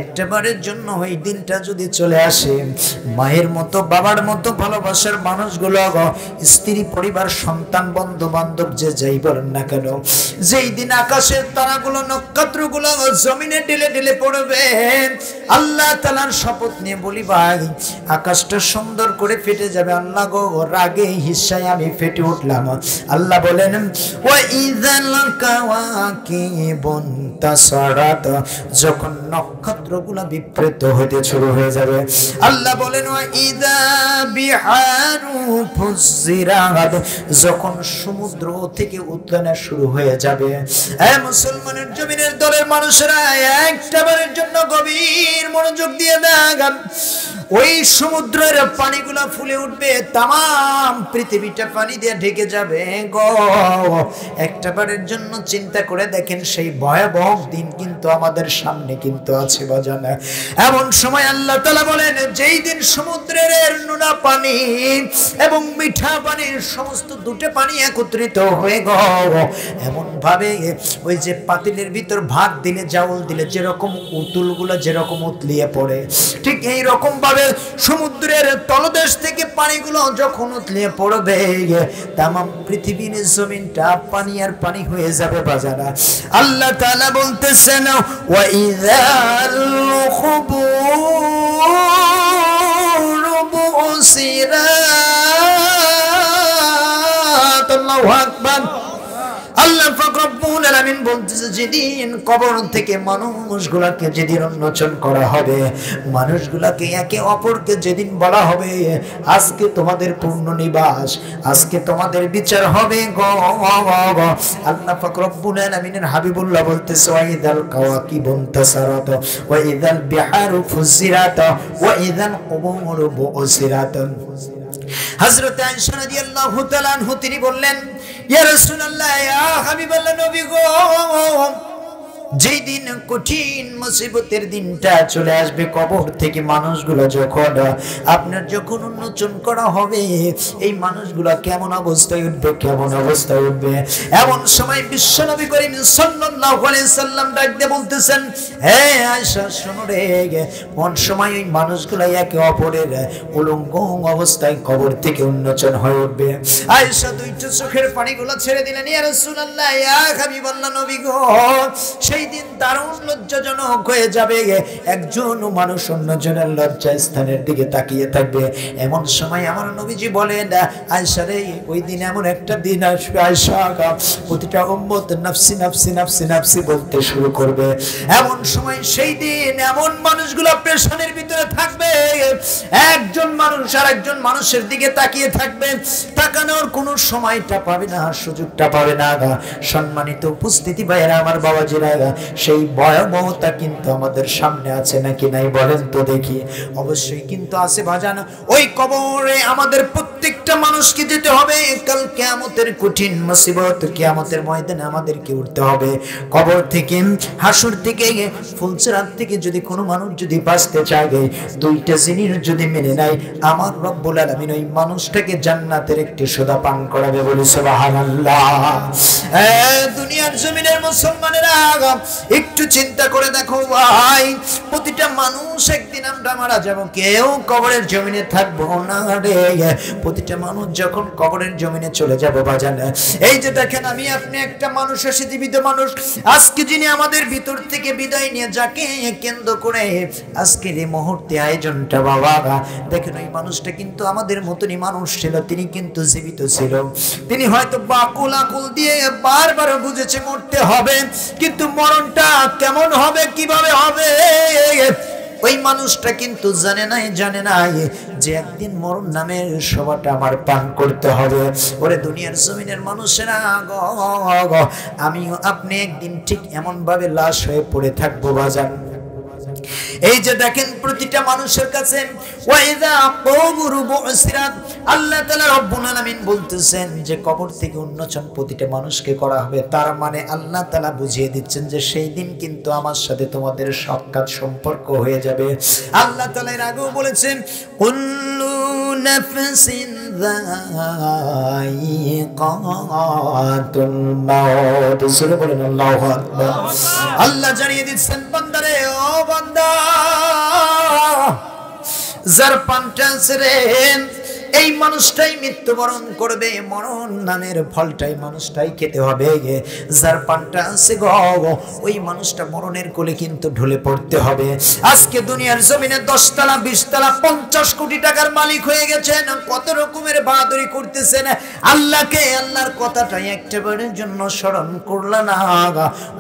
[SPEAKER 1] একটাবারের জন্য ওই দিনটা যদি চলে আসে, মায়ের মতো বাবার মতো ভালোবাসার মানুষগুলো, স্ত্রী পরিবার সন্তান বন্ধু বান্ধব যে যাই বলেন না কেন, যেই দিন আকাশের তারাগুলো নক্ষত্রগুলো জমিনে ঢেলে ঢেলে পড়বে, আল্লাহ তাআলার শপথ নিয়ে বলি ভাই, আকাশটা সুন্দর করে ফেটে যাবে। আল্লাহ গো, রাগে হিসায় আমি ফেটে উঠলাম। আল্লাহ বলেন, ওয়া যখন নক্ষত্রগুলো বিপ্রেত হতে শুরু হয়ে যাবে, আল্লাহ বলেন, যখন সমুদ্র থেকে উত্থান শুরু হয়ে যাবে। মুসলমানের জমিনের দলের মানুষেরা একটাবারের জন্য গভীর মনোযোগ দিয়ে দেখান, ওই সমুদ্রের পানিগুলা ফুলে উঠবে, তাম পৃথিবীটা পানি দিয়ে ঢেকে যাবে গো। একটাবারের জন্য চিন্তা করে দেখেন, সেই ভয়াবহ দিন কিন্তু আমাদের সামনে কিন্তু আছে বাজানা। এমন সময় আল্লাহ তাআলা বলেন, যেই দিন সমুদ্রের নোনা পানি এবং মিঠা পানির সমস্ত দুটো পানি একত্রিত হয়ে গো, এমন ভাবে ওই যে পাতিলের ভিতর ভাত হাত দিলে জাউল দিলে যেরকম উতুলগুলো যেরকম উতলিয়ে পড়ে, ঠিক এই রকম ভাবে সমুদ্রের তলদেশ থেকে পানিগুলো যখন উতলিয়ে পড়বে তামাম পৃথিবীর জমিনটা পানি আর পানি হয়ে যাবে বাজারা। আল্লাহ তাআলা বলতেছেন ওয়া ইযাল খুবুর বুসিরাত। আল্লাহু আকবার। আল্লাহ পাক রব্বুল আলামিন বলতেছে যেদিন কবর থেকে মানুষগুলোকে যেদিন উন্মোচন করা হবে, মানুষগুলোকে একে অপরকে যেদিন বলা হবে আজকে তোমাদের পূর্ণ নিবাস, আজকে তোমাদের বিচার হবে গো। আল্লাহ পাক রব্বুল আলামিনের হাবিবুল্লাহ বলতেছে ওয়া ইযাল কাওয়াকিবুন তাসারাত ওয়া ইযাল বিহারু ফুজিরাত ওয়া ইযাল কুবুরু বুসিরাত। হযরত আয়েশা রাদিয়াল্লাহু তাআলা আনহা তিনি বললেন ইয়া রাসূলুল্লাহ ইয়া হাবিবাল্লাহ নবী গো, যেই দিন কঠিন মুসিবতের দিনটা চলে আসবে, কবর থেকে মানুষগুলো যখন আপনার যখন উন্মোচন করা হবে এই মানুষগুলো কেমন অবস্থায় উঠবে, কেমন অবস্থায় উঠবে। এমন সময় বিশ্বনবী করিম সাল্লাল্লাহু আলাইহি সাল্লাম ডাক দিয়ে বলতেছেন হে আয়েশা শোনো রে, কোন সময় ওই মানুষগুলো একে অপরের উলঙ্গ অবস্থায় কবর থেকে উন্মোচন হয়ে উঠবে। আয়েশা দুইটা চোখের পানিগুলো ছেড়ে দিলেন ইয়া রাসূলুল্লাহ ইয়া হাবিবাল্লাহ নবী গো, সেই দিন দারুণ লজ্জাজনক হয়ে যাবে, একজন মানুষ অন্যজনের লজ্জা স্থানের দিকে তাকিয়ে থাকবে। এমন সময় আমার নবীজি বলেন আয়েশা রে, ওই দিন এমন একটা দিন আসবে আয়েশা প্রতিটা উম্মত নাফসি নাফসি নাফসি নাফসি বলতে শুরু করবে। এমন সময় সেই দিন এমন মানুষগুলো পেরেশানির ভিতরে থাকবে, একজন মানুষ আর একজন মানুষের দিকে তাকিয়ে থাকবে, তাকানোর কোনো সময়টা পাবে না, সুযোগটা পাবে না। সম্মানিত উপস্থিতি ভাইয়েরা আমার বাবাজিরা, সেই ভয়াবহতা কিন্তু আমাদের সামনে আছে নাকি নাই বলেন তো দেখি? অবশ্যই কিন্তু আছে ভাজান। ওই কবরে আমাদের প্রত্যেকটা মানুষকে যেতে হবে, কাল কিয়ামতের কঠিন মুসিবত, কিয়ামতের ময়দানে আমাদেরকে উঠতে হবে। কবর থেকে, হাসর থেকে, ফুলসিরাত থেকে যদি কোনো মানুষ যদি বাঁচতে চায়, দুইটা জিনিস যদি মেনে নেয়, আমার রব্বুল আলামিন ওই মানুষটাকে জান্নাতের একটি সোদা পান করাবে। বলি সুবহানাল্লাহ। দুনিয়ার জমিনের মুসলমানেরা একটু চিন্তা করে দেখো ভাই, প্রতিটা মানুষ একদিন আমরা মারা যাব, কেউ কবরের জমিনে থাকবো না রে। প্রতিটা মানুষ যখন কবরের জমিনে চলে যাব বাজান, এই যে দেখেন আমি আপনি একটা মানুষ আসে জীবিত মানুষ, আজকে যিনি আমাদের ভিতর থেকে বিদায় নিয়ে যাকে কেন্দ্র করে আজকের এই মুহূর্তে আয়োজনটা বাবা, দেখেন ওই মানুষটা কিন্তু আমাদের মতনই মানুষ ছিল, তিনি কিন্তু জীবিত ছিল। তিনি হয়তো বাকুল আকুল দিয়ে বারবার বুঝেছে মরতে হবে, কিন্তু মরণটা কেমন হবে, কিভাবে হবে, ওই মানুষটা কিন্তু জানে নাই যে একদিন মরণ নামের সবাটা আমার পান করতে হবে। ওরে দুনিয়ার জমিনের মানুষেরা আমিও আপনি একদিন ঠিক এমন ভাবে লাশ হয়ে পড়ে থাকবো বাজান। এই যে দেখেন প্রতিটা মানুষের কাছে ওয়াইদা কবরু বুসিরাত, আল্লাহ তাআলা রব্বুল আলামিন বলতেছেন যে কবর থেকে উন্মোচন প্রতিটা মানুষকে করা হবে। তার মানে আল্লাহ তাআলা বুঝিয়ে দিচ্ছেন যে সেই দিন কিন্তু আমার সাথে তোমাদের সাক্ষাৎ সম্পর্ক হয়ে যাবে। আল্লাহ তাআলা এর আগেও বলেছেন কুল্লু নাফসিন যায়িকাতুল মাউত, সূরা বলেন আল্লাহু আকবার। আল্লাহ জানিয়ে দিচ্ছেন বান্দারে, ও বান্দা যার পানটা ছেড়ে এই মানুষটাই মৃত্যুবরণ করবে, মরণ নামের ফলটাই মানুষটাই খেতে হবে। যার পানটা আছে গো, ওই মানুষটা মরণের কোলে কিন্তু ঢলে পড়তে হবে। আজকে দুনিয়ার জমিনে 10 তলা 20 তলা 50 কোটি টাকার মালিক হয়ে গেছেন, কত রকমের বাহাদুরি করতেছেন, আল্লাহকে আল্লাহর কথাটাই একটাবারের জন্য স্মরণ করলা না,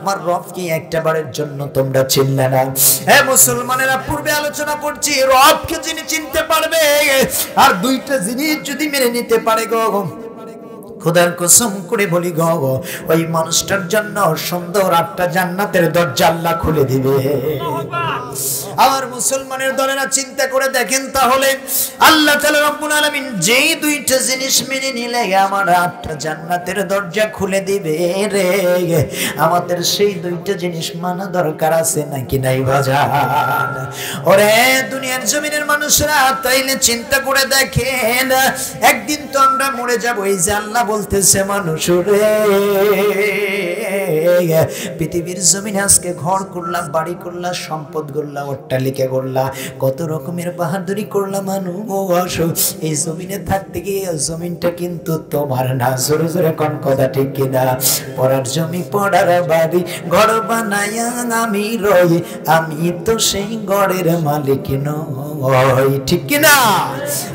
[SPEAKER 1] আমার রবকে একটাবারের জন্য তোমরা চিনলে না। হে মুসলমানেরা, পূর্বে আলোচনা করছি রবকে যিনি চিনতে পারবে আর দুইটা জিনিস যদি মেনে নিতে পারে গো, খোদার কসম করে বলি গো, ওই মানুষটার জন্য সুন্দর 8টা জান্নাতের দরজা আল্লাহ খুলে দিবে। আর মুসলমানের দলেরা চিন্তা করে দেখেন তাহলে আল্লাহ তাআলা রব্বুল আলামিন যেই দুইটা জিনিস মেনে নিলে আমার 8টা জান্নাতের দরজা খুলে দিবে রে, আমাদের সেই দুইটা জিনিস মানা দরকার আছে নাকি নাই বাজান? ওরে দুনিয়ার জমিনের মানুষরা তাইলে চিন্তা করে দেখেন, একদিন তো আমরা মরে যাব। এই যে আল্লাহ বলতেছে মানুষ রে পৃথিবীর জমিনে আজকে ঘর করলাম, বাড়ি করলাম, সম্পদ করলাম, অট্টালিকা করলাম, কত রকমের বাহাদুরি করলাম মানুষ। এই জমিনে থাকতে গিয়ে জমিনটা কিন্তু তোমার না। জোরে জোরে কোন কথা ঠিক কিনা? পড়ার জমি পড়ার বাড়ি ঘর বানায়া আমি রই, আমি তো সেই ঘরের মালিক নই, ঠিক কিনা?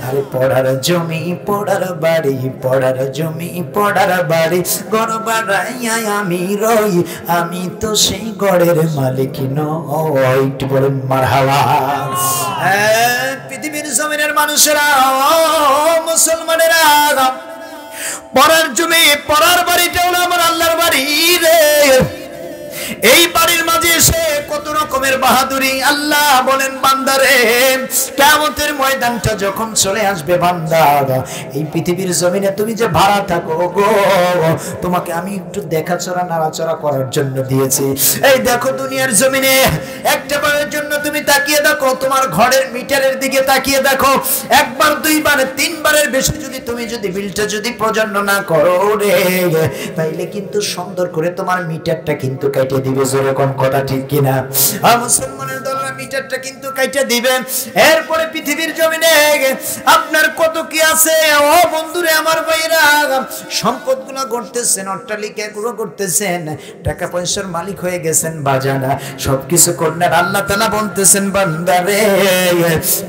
[SPEAKER 1] আরে পড়ার জমি পড়ার বাড়ি, পড়ার জমি পড়ার বাড়ি ঘর বানায়া আমি রই, আমি তো সেই ঘরের মালিক নই। একটু বলেন মারহাবা। পৃথিবীর জমিনের মানুষেরা, মুসলমানেরা, পড়ার জমি পড়ার বাড়িটা হলো আমার আল্লাহর বাড়ি রে। এই বাড়ির মাঝে এসে কত রকমের বাহাদুরি। আল্লাহ বলেন বান্দারে, কিয়ামতের ময়দানটা যখন চলে আসবে বান্দা, এই পৃথিবীর জমিনে তুমি যে ভাড়া থাকো গো, তোমাকে আমি একটু দেখাচড়া নাড়াচড়া করার জন্য দিয়েছি। এই দেখো দুনিয়ার জমিনে একটা বারের জন্য তুমি তাকিয়ে দেখো, তোমার ঘরের মিটারের দিকে তাকিয়ে দেখো, একবার দুইবার তিনবারের বেশি যদি তুমি যদি বিলটা যদি প্রজন্ম না করো রে, তাইলে কিন্তু সুন্দর করে তোমার মিটারটা কিন্তু কেটে দিবে। জোরে কোন কথা ঠিক কিনা? মুসলমানের দলরা মিটারটা কিন্তু কাইটা দিবে। এরপরে পৃথিবীর জমিনে আপনার কত কি আছে ও বন্ধুরে আমার ভাইরা, সম্পদগুলো গড়তেছেন, অট্টালিকাগুলো গড়তেছেন, টাকা পয়সার মালিক হয়ে গেছেন বাজানা, সবকিছু করলেন। আল্লাহ তাআলা বলতেছেন বান্দারে,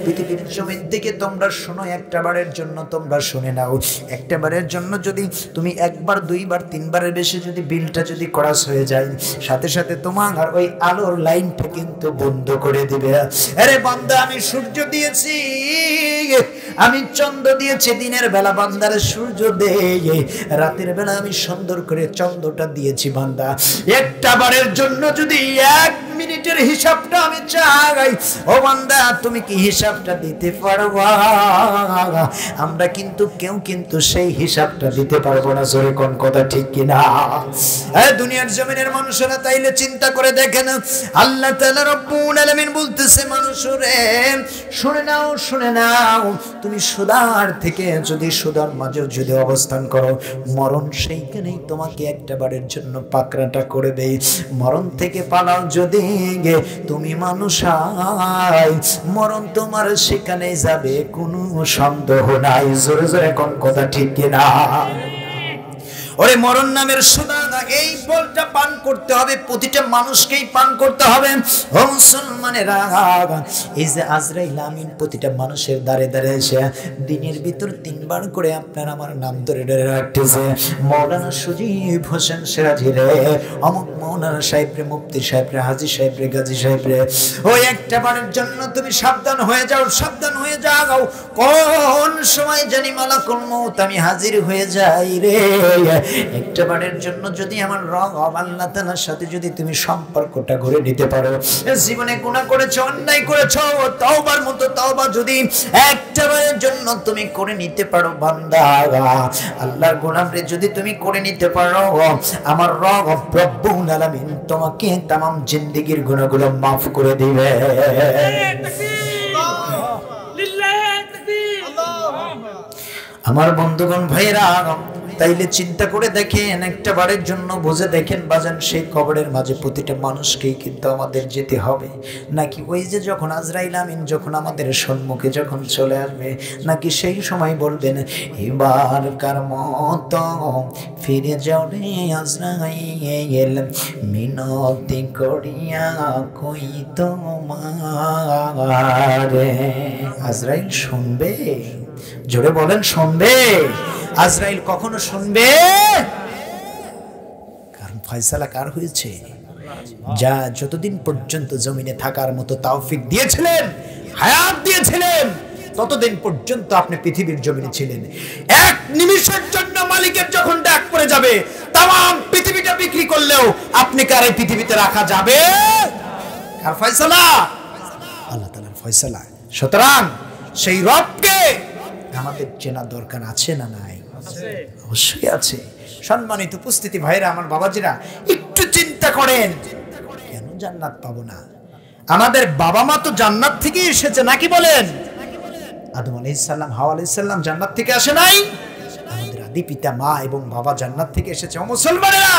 [SPEAKER 1] পৃথিবীর জমিন থেকে তোমরা শোনো, একটা বারের জন্য তোমরা শুনে নাও, একটা বারের জন্য যদি তুমি একবার দুইবার তিনবারের বেশি যদি বিলটা যদি ক্রস হয়ে যায়, সাথে সাথে তোমার ওই আলোর লাইনটা কিন্তু বন্ধ করে দিবে। আরে বান্দা, আমি সূর্য দিয়েছি, আমি চন্দ্র দিয়েছি, দিনের বেলা বান্দারে সূর্য দেই, রাতের বেলা আমি সুন্দর করে চন্দ্রটা দিয়েছি। বান্দা, একটা বারের জন্য যদি এক মিনিটের হিসাবটা আমি চাই, ও বান্দা তুমি কি হিসাবটা দিতে পারবা? আমরা কিন্তু কেউ কিন্তু সেই হিসাবটা দিতে পারবো না। জোরে কোন কথা ঠিক কিনা? দুনিয়ার জমিনের মানুষেরা তাইলে চিন্তা করে দেখেন, আল্লাহ তাআলা রব্বুল আলামিন বলতেছে মানুষরে শুনে নাও, শুনে নাও, তুমি সুদার থেকে যদি সুদার মাঝে যদি অবস্থান করো, মরণ সেইখানেই তোমাকে একটা বারের জন্য পাকড়াটা করে দেই। মরণ থেকে পালাও যদি তুমি মানুষ, মরণ তোমার সেখানে যাবে, কোনো সন্দেহ নাই। জোরে জোরে কোন কথা ঠিক কিনা? ওরে মরণ নামের সুদা, এই বলটা পান করতে হবে, প্রতিটা মানুষকেই পান করতে হবে। ও মুসলমানেরা, এই যে আজরাইল আমিন প্রতিটা মানুষের দ্বারে দ্বারে এসে দিনের ভিতর তিনবার করে আপনার আমার নাম ধরে ধরে রাখতেছে। মৌলানা সুজীব হোসেন সিরাজি রে, অমুক মৌলানা সাহেব রে, মুফতি সাহেব রে, হাজী সাহেব রে, গাজী সাহেব রে, ওই একটা বারের জন্য তুমি সাবধান হয়ে যাও, সাবধান হয়ে যাও। কোন সময় জানি মালাকুল মউত আমি হাজির হয়ে যাই রে। একটা বারের জন্য যদি আমার রব আল্লাহ তাআলার সাথে যদি তুমি সম্পর্কটা গড়ে নিতে পারো, জীবনে গুনাহ করেছো, অন্যায় করেছো, তওবার মতো তওবা যদি একটা বারের জন্য তুমি করে নিতে পারো বান্দা, আল্লাহর গোলামরে যদি তুমি করে নিতে পারো, আমার রব রব্বুল আলামিন তোমাকে तमाम জিন্দেগীর গুনাহগুলো maaf করে দিবে। আমার বন্ধুগণ ভাইরা, তাইলে চিন্তা করে দেখেন, একটা বারের জন্য বুঝে দেখেন বাজান, সেই কবরের মাঝে প্রতিটা মানুষকেই কিন্তু আমাদের যেতে হবে নাকি ওই যে যখন আজরাইল আমিন যখন আমাদের সম্মুখে যখন চলে আসবে, নাকি সেই সময় বলবেন এবারকার মতো ফিরে যাও রে আজরাইল, মিনতি করিয়া কই তোমার। আজরাইল শুনবে? জোরে বলেন, শুনবে? আজরাইল কখনো শুনবে? কারণ ফয়সালা কার হয়েছে? যা যতদিন পর্যন্ত জমিনে থাকার মতো তৌফিক দিয়েছিলেন, হায়াত দিয়েছিলেন, ততদিন পর্যন্ত আপনি পৃথিবীর জমিনে ছিলেন। এক নিমিষের জন্য মালিকের যখন ডাক পড়ে যাবে, তাম পৃথিবীটা বিক্রি করলেও আপনি কার এই পৃথিবীতে রাখা যাবে? কার ফয়সালা? আল্লাহ তাআলার ফয়সালা। সুতরাং সেই রবকে আমাদের চেনা দরকার আছে না নাই? অবশ্যই আছে। সম্মানিত উপস্থিতি ভাইরা, আমার বাবাজিরা, একটু চিন্তা করেন, কেন জান্নাত পাবো না? আমাদের বাবা মা তো জান্নাত থেকে এসেছে নাকি বলেন? আদম আলাইহিস সালাম, হাওয়া আলাইহিস সালাম জান্নাত থেকে আসে নাই? আমাদের আদি পিতা মা এবং বাবা জান্নাত থেকে এসেছে। ও মুসলমানেরা,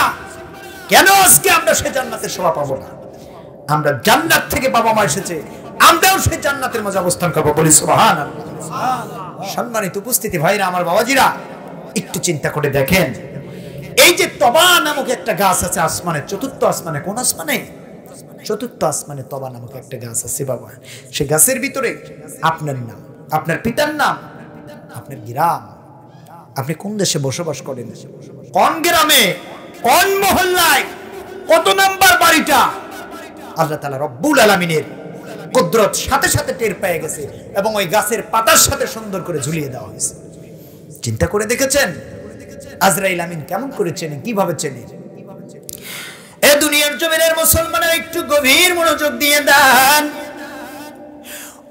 [SPEAKER 1] কেন আজকে আমরা সেই জান্নাতের শোভা পাবো না? আমরা জান্নাত থেকে বাবা মা এসেছে, আমরাও সেই জান্নাতের মাঝে অবস্থান করবো, বলি সুবহানাল্লাহ। সম্মানিত উপস্থিতি ভাইরা, আমার বাবাজিরা, একটু চিন্তা করে দেখেন, এই যে তবা নামক একটা গাছ আছে আসমানে, চতুর্থ আসমানে, কোন আসমানে? চতুর্থ আসমানে তবা নামক একটা গাছ আছে বাবা। সেই গাছের ভিতরে আপনার নাম, আপনার পিতার নাম, আপনার গ্রাম, আপনি কোন দেশে বসবাস করেন, কোন গ্রামে, কোন মহল্লায়, কত নাম্বার বাড়িটা, আল্লাহ তাআলা রব্বুল আলামিনের কুদরত সাথে সাথে টের পেয়ে গেছে এবং ওই গাছের পাতার সাথে সুন্দর করে ঝুলিয়ে দেওয়া হয়েছে। চিন্তা করে দেখেছেন আজরাইল আমিন কেমন করে চেনে, কিভাবে চেনে? এ দুনিয়ার জমিনের মুসলমানের একটু গভীর মনোযোগ দিয়ে দেন।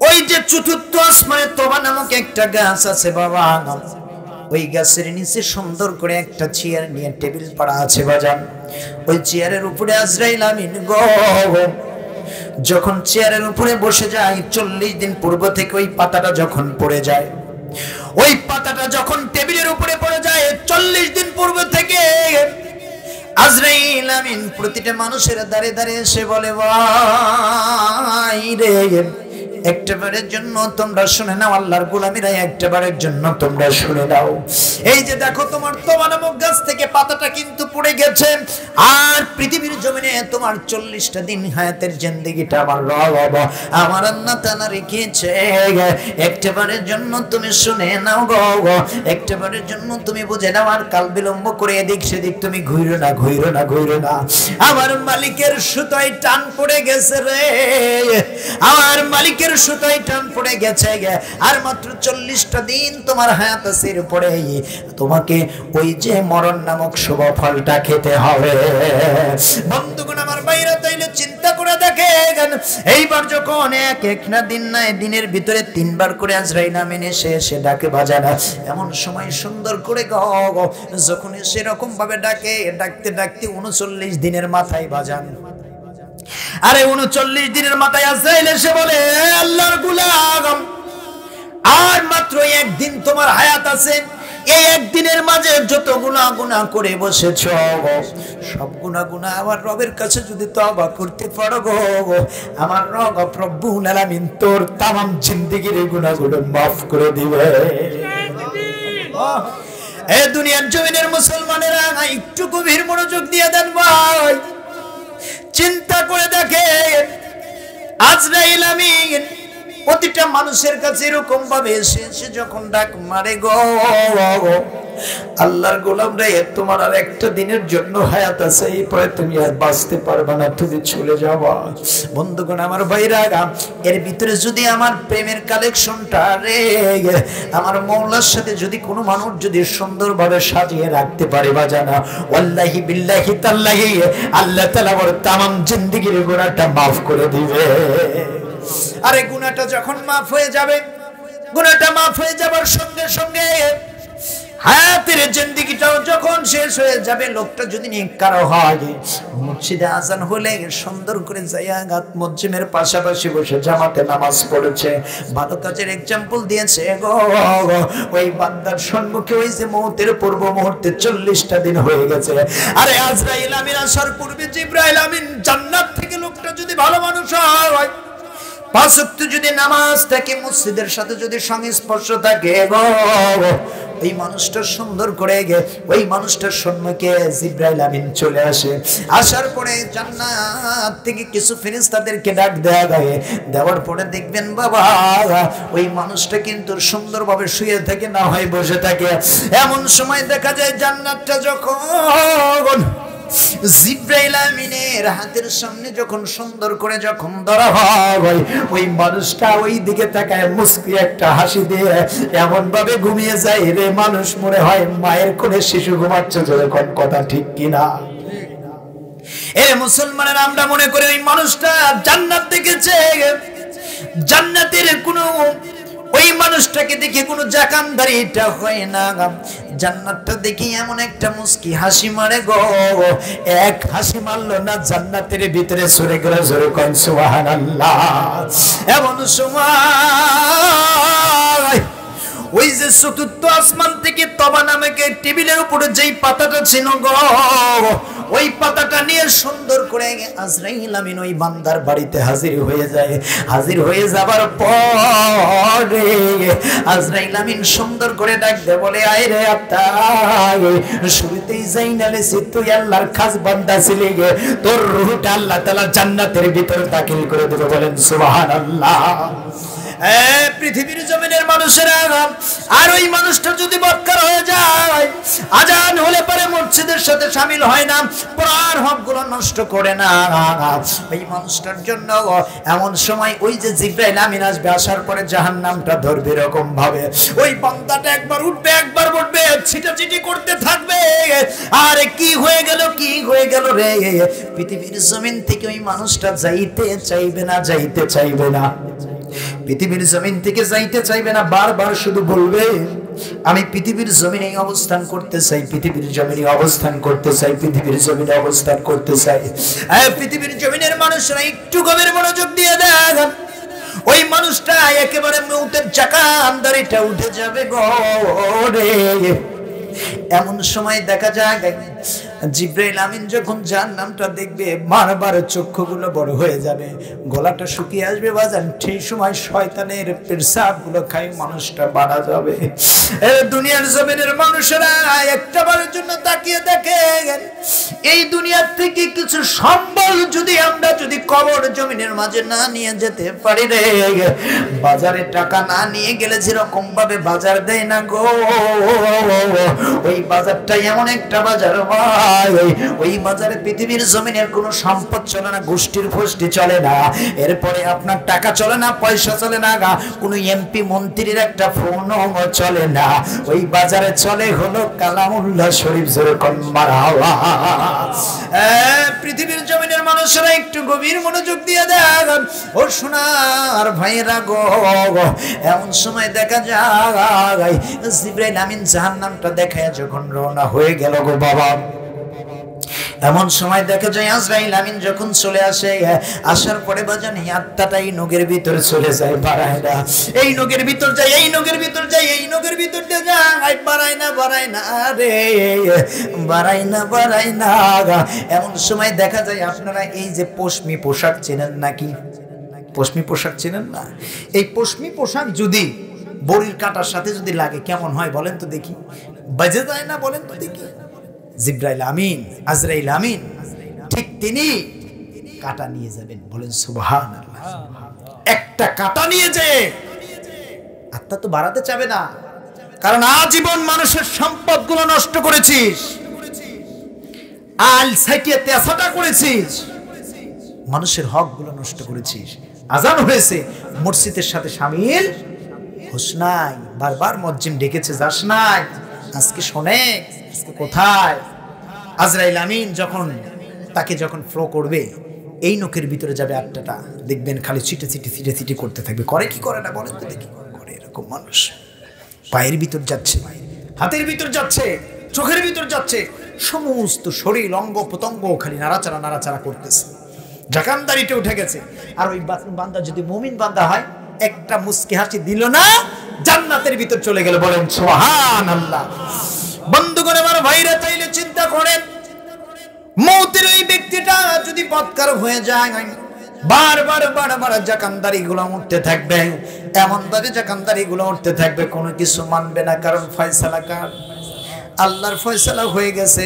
[SPEAKER 1] ওই যে চতুর্থ আসমানে তবা নামক একটা গাছ আছে বাবা, ওই গাছের নিচে সুন্দর করে একটা চেয়ার নিয়ে টেবিল পাড়া আছে বাজান। ওই চেয়ারের উপরে আজরাইল আমিন গো যখন চেয়ারের উপরে বসে যায়, 40 দিন পূর্ব থেকে ওই পাতাটা যখন পড়ে যায়, ওই পাতাটা যখন টেবিলের উপরে পড়ে যায়, 40 দিন পূর্ব থেকে আজরাইল আমিন প্রতিটা মানুষের দাঁড়িয়ে দাঁড়িয়ে এসে বলে, ভাই রে, একটাবারের জন্য তোমরা শুনে নাও, আল্লাহর গোলামীরা একটাবারের জন্য তোমরা শুনে নাও। এই যে দেখো তোমার তবা নামক গাছ থেকে পাতাটা কিন্তু পড়ে গেছে, আর পৃথিবীর জমিনে তোমার 40টা দিন হায়াতের জিন্দেগিটা আমার রব আমার আল্লাহ তাআলা রেখেছে। একটাবারের জন্য তুমি শুনে নাও গো, একটাবারের জন্য তুমি বুঝে নাও, আর কাল বিলম্ব করে এদিক সেদিক তুমি ঘুরো না, ঘুরো না, ঘুরো না। আমার মালিকের সুতোয় টান পড়ে গেছে রে, আমার মালিকের সুতোয় টান পড়ে গেছে, আর মাত্র 40টা দিন তোমার হায়াত আছে, এরপরে তোমাকে ওই যে মরণ নামক শুভ ফলটা খেতে হবে। বন্ধুগণ আমার বাইরে, তাইলে চিন্তা করে দেখেন, এইবার যখন এক না দিন না দিনের ভিতরে 3 বার করে আজরাইল আমিন এসে ডাকে বাজানা, এমন সময় সুন্দর করে যখন সেরকম ভাবে ডাকে, ডাকতে ডাকতে 39 দিনের মাথায় বাজান, আরে 39 দিনের মাথায় আজরাইল এসে বলে, আল্লাহর গোলাম, আর মাত্র একদিন তোমার হায়াত আছে, এই একদিনের মাঝে যত গুনাহ করে বসেছো, সব গুনাহ আমার রবের কাছে যদি তওবা করতে পারো গো, আমার রব রব্বুল আলামিন তোর তামাম জিন্দেগির গুনাহগুলো মাফ করে দিবে। এই দুনিয়ার জমিনের মুসলমানেরা একটু গভীর মনোযোগ দিয়ে দেন ভাই, চিন্তা করে দেখেন আজরাইল আমিন প্রতিটা মানুষের কাছে এরকম ভাবে এসে যখন ডাক মারে গো, আল্লাহর গোলাম রে, তোমার আর একটা দিনের জন্য হায়াত আছে, এরপরে তুমি আর বাঁচতে পারবে না, তুমি চলে যাবা। বন্ধুগণ আমার ভাইরা, এর ভিতরে যদি আমার প্রেমের কালেকশনটা রে আমার মওলার সাথে যদি কোনো মানুষ যদি সুন্দরভাবে সাজিয়ে রাখতে পারে বাজানা, ওয়াল্লাহি বিল্লাহি তাল্লাহি আল্লাহ তাআলা ওর তামাম জিন্দেগির গুনাহটা maaf করে দিবে। আরে গুনাহটা যখন maaf হয়ে যাবে, গুনাহটা maaf হয়ে যাবার সঙ্গে সঙ্গে হায়াতের জিন্দেগিটাও যখন শেষ হয়ে যাবে, লোকটা যদি নেককার হয়, মসজিদে আজান হলে সুন্দর করে জায়াত মসজিদের পাশাপাশি বসে জামাতে নামাজ পড়েছে, ভালো কাজের এক্সাম্পল দিয়েছে গো, ওই বান্দার সম্মুখে ওই যে মওতের পূর্ব মুহূর্তে 40টা দিন হয়ে গেছে। আরে আজরাইল আমিন আসার পূর্বে জিবরাইল আমিন জান্নাত থেকে লোকটা যদি ভালো মানুষ হয়, 5 ওয়াক্ত যদি নামাজ থাকে, মসজিদের সাথে যদি সংস্পর্শ থাকে গো, ওই মানুষটা সুন্দর করে ওই মানুষটার সম্মুখে জিবরাইল আমিন চলে আসে। আসার পরে জান্নাত থেকে কিছু ফেরেশতাদেরকে ডাক দেয়া হয়, দেওয়ার পরে দেখবেন বাবা ওই মানুষটা কিন্তু সুন্দরভাবে শুয়ে থাকে, না হয় বসে থাকে। এমন সময় দেখা যায় জান্নাতটা যখন জিবরাইল আমিনের হাতের সামনে যখন সুন্দর করে যখন ধরা হয়, ওই মানুষটা ওই দিকে তাকায় মুস্কি একটা হাসি দিয়ে এমন ভাবে ঘুমিয়ে যায় রে, মানুষ মনে হয় মায়ের কোলে শিশু ঘুমাচ্ছে, যখন কথা ঠিক কিনা? এ মুসলমানের আমরা মনে করি ওই মানুষটা জান্নাত দেখেছে, জান্নাতের কোনো ওই মানুষটাকে দেখে কোনো জাকানদারি এটা হয় না, জান্নাতটা দেখি এমন একটা মুস্কি হাসি মারে গো, এক হাসি মারলো না জান্নাতের ভিতরে সরে গেল, জোরে কোন সুবহানাল্লাহ। এমন সময় ওই যে চতুর্থ আসমান থেকে তবা নামকে টেবিলের উপরে যেই পাতাটা ছিল গো, ওই পাতাটা নিয়ে সুন্দর করে আজরাইল আমিন ওই বান্দার বাড়িতে হাজির হয়ে যায়। হাজির হয়ে যাবার পরে আজরাইল আমিন সুন্দর করে ডাক দেয়, বলে আয় রে আত্মা, শুরুতেই জাইনালে তুই আল্লাহর খাস বান্দা ছিলি গে, তোর রূহটা আল্লাহ তাআলা জান্নাতের ভিতর দাখিল করে দেবে। বলেন সুবহানাল্লাহ। পৃথিবীর জমিনের মানুষেরা, আর ওই মানুষটা যদি বদকার হয়ে যায়, আজান হলে পরে মসজিদের সাথে শামিল হয় না, পড়ার হকগুলো নষ্ট করে না, ওই মানুষটার জন্য এমন সময় ওই যে জিবরাইল আমিন আসবে, আসার পরে জাহান্নামটা ধরবে এরকম ভাবে, ওই বান্দাটা একবার উঠবে একবার উঠবে, ছিটাছিটি করতে থাকবে। আর কি হয়ে গেল কি হয়ে গেল রে, পৃথিবীর জমিন থেকে ওই মানুষটা যাইতে চাইবে না, যাইতে চাইবে না, পৃথিবীর জমিন থেকে যাইতে চাইবে না। বারবার শুধু বলবে, আমি পৃথিবীর জমিনে অবস্থান করতে চাই, পৃথিবীর জমিনে অবস্থান করতে চাই, পৃথিবীর জমিনে অবস্থান করতে চাই। পৃথিবীর জমিনের মানুষরা একটু গভীর মনোযোগ দিয়ে দেন, ওই মানুষটা একেবারে মৌতের চাকা আন্দারিটা উঠে যাবে গো রে। এমন সময় দেখা যায় জিবরাইল আমিন যখন জাহান্নামটা দেখবে, বারবার চক্ষুগুলো বড় হয়ে যাবে, গলাটা শুকিয়ে আসবে বাজান, সেই সময় শয়তানের পেশাবগুলো খাই মানুষটা মারা যাবে। দুনিয়ার জমিনের মানুষেরা একটা বারের জন্য তাকিয়ে দেখে, এই দুনিয়ার থেকে কিছু সম্বল যদি আমরা যদি কবর জমিনের মাঝে না নিয়ে যেতে পারি রে, বাজারে টাকা না নিয়ে গেলে যেরকম ভাবে বাজার দেয় না গো, ওই বাজারটা এমন একটা বাজার ভাই, ওই বাজারে পৃথিবীর জমিনের কোনো সম্পদ চলে না, গোষ্ঠীর ফষ্টি চলে না, এরপরে আপনার টাকা চলে না, পয়সা চলে না, কোনো এমপি মন্ত্রীর একটা ফোনও চলে না, ওই বাজারে চলে হলো কালামুল্লাহ শরীফ। যেরকম মারহাবা। পৃথিবীর জমিনের মানুষরা একটু গভীর মনোযোগ দিয়ে দেন, ও সোনার ভাইরা গো, এমন সময় দেখা যায় জিবরাইল আমিন জাহান্নামটা দেখায় যখন রওনা হয়ে গেল গো বাবা, এমন সময় দেখা যায় আজরাইল আমিন যখন চলে আসে, আসার পরে বাজান এই আত্মাটা এই নগের ভিতরে চলে যায়, বাড়ায় না, এই নগের ভিতর যায়, এই নগের ভিতর যায়, এই নগের ভিতর যায়, বাড়ায় না, বাড়ায় না রে, বাড়ায় না, বাড়ায় না। এমন সময় দেখা যায়, আপনারা এই যে পশমি পোশাক চেনেন নাকি? পশমি পোশাক চেনেন না? এই পশমি পোশাক যদি বড়ির কাটার সাথে যদি লাগে কেমন হয় বলেন তো দেখি? বাজে যায় না? বলেন তো দেখি। জিবরাইল আমিন, আজরাইল আমিন ঠিক তিনি কাটা নিয়ে যাবেন। বলেন সুবহানাল্লাহ। একটা কাটা নিয়ে যে আত্মা তো বাড়াতে চাবে না, কারণ আজীবন মানুষের সম্পদগুলো নষ্ট করেছিস, আল সাইটিয়ে তেসাটা করেছিস, মানুষের হকগুলো নষ্ট করেছিস। আজান হয়েছে, মসজিদের সাথে শামিল হোস নাই, বারবার মসজিদ ডেকেছে, যাস নাই, আজকে শোনে, আজকে কোথায়? আজরাইল আমিন যখন তাকে যখন ফ্লো করবে, এই নখের ভিতরে যাবে আত্মাটা, দেখবেন খালি ছিটে ছিটে ছিটে ছিটে করতে থাকবে। করে কি করে না বলেন তো দেখি? করে এরকম মানুষ পায়ের ভিতর যাচ্ছে, হাতের ভিতর যাচ্ছে, চোখের ভিতর যাচ্ছে, সমস্ত শরীর অঙ্গ প্রত্যঙ্গ খালি নাড়াচাড়া নাড়াচাড়া করতেছে, জাকানদারিতে উঠে গেছে। আর ওই বান্দা যদি মুমিন বান্দা হয়, একটা মুস্কি হাসি দিল না, জান্নাতের ভিতর চলে গেল। বলেন সুবহানাল্লাহ। বন্ধুগণ আমার ভাইরা, চাইলে চিন্তা করেন, মৌতের ওই ব্যক্তিটা যদি বদকার হয়ে যায়, বারবার বারবার জাকানদারি গুলো উঠতে থাকবে, এমন ভাবে জাকানদারি গুলো উঠতে থাকবে, কোনো কিছু মানবে না, কারণ ফয়সালা কার? আল্লাহর ফয়সালা হয়ে গেছে।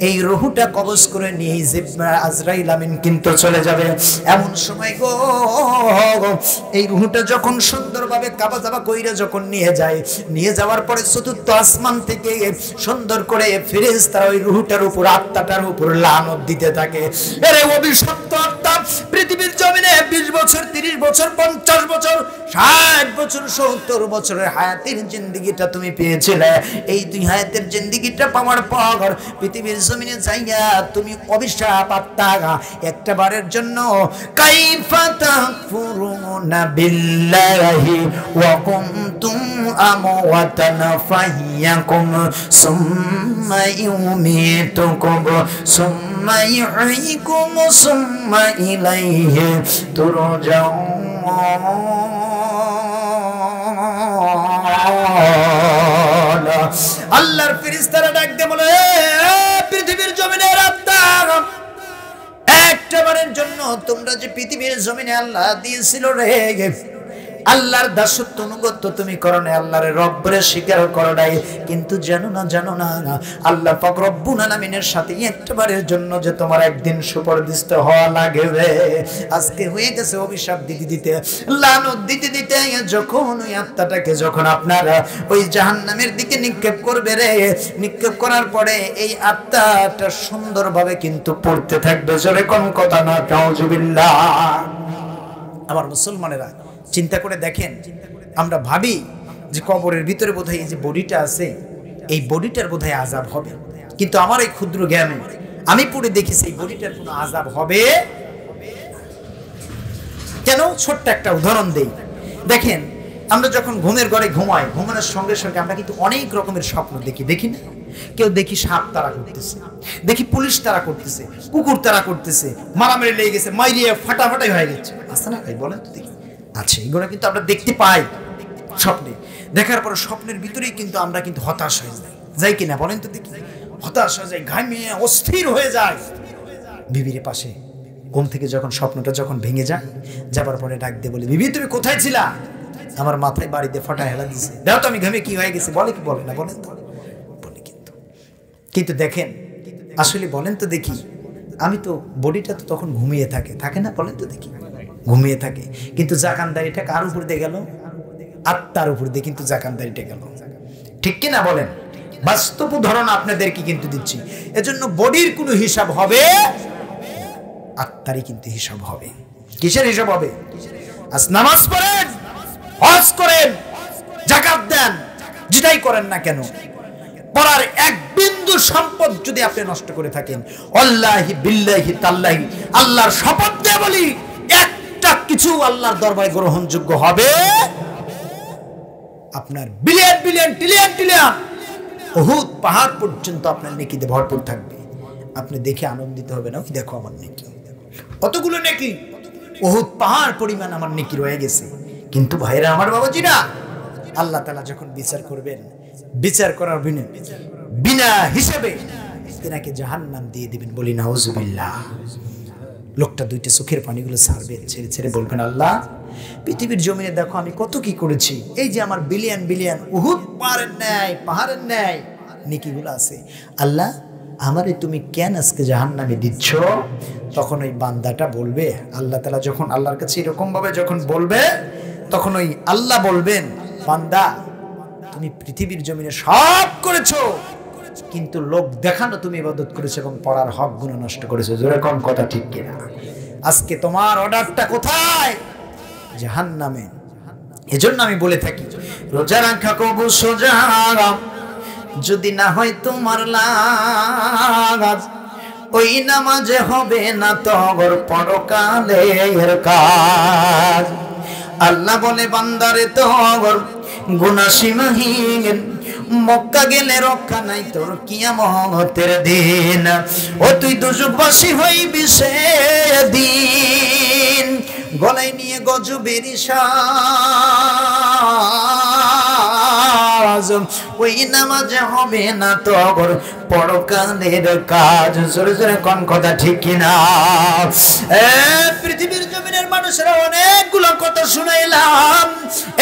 [SPEAKER 1] এই রুহটা কবজ করে নিয়ে আজরাইল আমিন কিন্তু চলে যাবে। এমন সময় গো, এই রুহটা যখন সুন্দরভাবে কাবা জাবা কইরা যখন নিয়ে যায়, নিয়ে যাওয়ার পরে চতুর্থ আসমান থেকে সুন্দর করে ফেরেশতারা ওই রুহটার উপর, আত্মাটার উপর লানত দিতে থাকে। আরে অভিশপ্ত আত্মা, পৃথিবীর জমিনে 20 বছর, 30 বছর, 50 বছর, 60 বছর, 70 বছরের হায়াতের জিন্দেগিটা তুমি পেয়েছিলে, এই দুই হায়াতের জিন্দেগিটা পাওয়ার পর পৃথিবীর জমিনে যাইয়া তুমি অভিশাপ আত্মা একটা বারের জন্য, কাইফা তাকফুরুনা বিল্লাহি ওয়া কুনতুম আমওয়াতান ফাহিয়াকুম সুম্মা ইউমিতুকুম সুম্মা ইউহয়িকুম সুম্মা ইলাইহি তুরজাউন। আল্লাহর ফেরেশতারা ডাক দিয়ে বলে, পৃথিবীর জমিনের আত্মা, একটা বারের জন্য তোমরা যে পৃথিবীর জমিনে আল্লাহ দিয়েছিল রে, আল্লাহর দাসত্ব অনুগত্য তুমি করো না, আল্লাহর রব্বরে স্বীকার করো নাই, কিন্তু জানো না আল্লাহ পাক রব্বুল আলামিনের সাথে একবারের জন্য যে তোমার একদিন সুপরিচিত হওয়া লাগবে। আজকে হয়ে গেছে অভিশাপ দিতে লানত দিতে যখন ওই আত্মাটাকে যখন আপনারা ওই জাহান্নামের দিকে নিক্ষেপ করবে রে, নিক্ষেপ করার পরে এই আত্মাটা সুন্দরভাবে কিন্তু পড়তে থাকবে। জোরে কোন কথা না, নাউজুবিল্লাহ। আমার মুসলমানেরা চিন্তা করে দেখেন, আমরা ভাবি যে কবরের ভিতরে বোধহয় এই যে বডিটা আছে, এই বডিটার বোধহয় আযাব হবে, কিন্তু আমার এই ক্ষুদ্র জ্ঞানে আমি পড়ে দেখেছি এই বডিটার কোনো আযাব হবে কেন। ছোট্ট একটা উদাহরণ দেই, দেখেন আমরা যখন ঘুমের ঘরে ঘুমাই, ঘুমানোর সঙ্গে সঙ্গে আমরা কিন্তু অনেক রকমের স্বপ্ন দেখি না? কেউ দেখি সাপ তারা করতেছে, দেখি পুলিশ তারা করতেছে, কুকুর তারা করতেছে, মারামারি লেগে গেছে, মাইরিয়ে ফাটাফাটাই হয়ে গেছে, আছে না ভাই? বলেন তো দেখি। আচ্ছা, এগুলো কিন্তু আমরা দেখতে পাই স্বপ্নে। দেখার পর স্বপ্নের ভিতরেই কিন্তু আমরা কিন্তু হতাশ হয়ে যাই কিনা বলেন তো দেখি? হতাশ হয়ে যায়, ঘামিয়ে অস্থির হয়ে যায়। বিবির পাশে ঘুম থেকে যখন স্বপ্নটা যখন ভেঙে যায়, যাবার পরে ডাক দিয়ে বলে, বিবি তুমি কোথায় ছিলা? আমার মাথায় বাড়িতে ফাটা হেলা দিছে, দেখো তো আমি ঘামে কি হয়ে গেছে। বলে কি বলে না? বলেন তো, বলে। কিন্তু দেখেন আসলে বলেন তো দেখি, আমি তো বডিটা তো তখন ঘুমিয়ে থাকে না? বলেন তো দেখি, ঘুমিয়ে থাকে, কিন্তু জাকানদারিটা কার উপর দিয়ে গেল? আত্মার উপর দিয়ে কিন্তু জাকানদারিটা গেল, ঠিক কিনা বলেন? বাস্তব উদাহরণ আপনাদেরকে কিন্তু দিচ্ছি। এজন্য বডির কোনো হিসাব হবে, আত্মারই কিন্তু হিসাব হবে। কিসের হিসাব হবে? আজ নামাজ পড়েন, হজ করেন, যাকাত দেন, যেটাই করেন না কেন, পড়ার এক বিন্দু সম্পদ যদি আপনি নষ্ট করে থাকেন, আল্লাহি বিল্লাহি তাল্লাহি, আল্লাহর শপথ দিয়ে বলি, একটা কিছু আল্লাহর দরবারে গ্রহণযোগ্য হবে আপনার billion billion trillion trillion Uhud পাহাড় পর্যন্ত আপনার নেকিতে ভরপুর থাকবে। আপনি দেখে আনন্দিত হবে না, ওই দেখো আমার নেকি, কতগুলো নেকি, উহুদ পাহাড় পরিমাণ আমার নেকি রয়ে গেছে। কিন্তু ভাইরা আমার, বাবাজিরা, আল্লাহ তাআলা যখন বিচার করবেন, বিচার করার বিনা হিসেবে তিনাকে জাহান্নাম দিয়ে দিবেন। বলি নাউজুবিল্লাহ। লোকটা দুইটা চোখের পানিগুলো ছাড়বেন, ছেড়ে বলবেন, আল্লাহ পৃথিবীর জমিনে দেখো আমি কত কি করেছি, এই যে আমার বিলিয়ন বিলিয়ন উহুদ পাহাড়ের ন্যায় নেকিগুলো আছে, আল্লাহ আমারে তুমি কেন আজকে জাহান্নামে দিচ্ছ? তখন ওই বান্দাটা বলবে, আল্লাহ তাআলা যখন আল্লাহর কাছে এরকম ভাবে যখন বলবে, তখন ওই আল্লাহ বলবেন, বান্দা তুমি পৃথিবীর জমিনে সব করেছো, কিন্তু লোক দেখানো তুমি ইবাদত করেছো এবং পড়ার হক গুণ নষ্ট করেছো। জোরে কোন কথা, ঠিক কিনা? আজকে তোমার অর্ডারটা কোথায়? জাহান্নামে। এজন্য আমি বলে থাকি, রোজা রাখা কবু সোজা, যদি না হয় তোমার লাগাজ, ওই নামাজে হবে না তোর পরকালের কাজ। আল্লাহ বলে, বান্দারে তোর গুনাহ সীমাহীন, মক্কা গেলে রক্ষা নাই তোর কিয়ামতের দিন। ও তুই দুজকবাসী হইবি সেদিন, গলায় নিয়ে গজবের সাজ, ওই নামাজে হবে না তোর পরকালের কাজ। জোরে জোরে কোন কথা, ঠিক কিনা? পৃথিবীর জমিনের মানুষেরা অনেকগুলো কথা শুনাইলাম,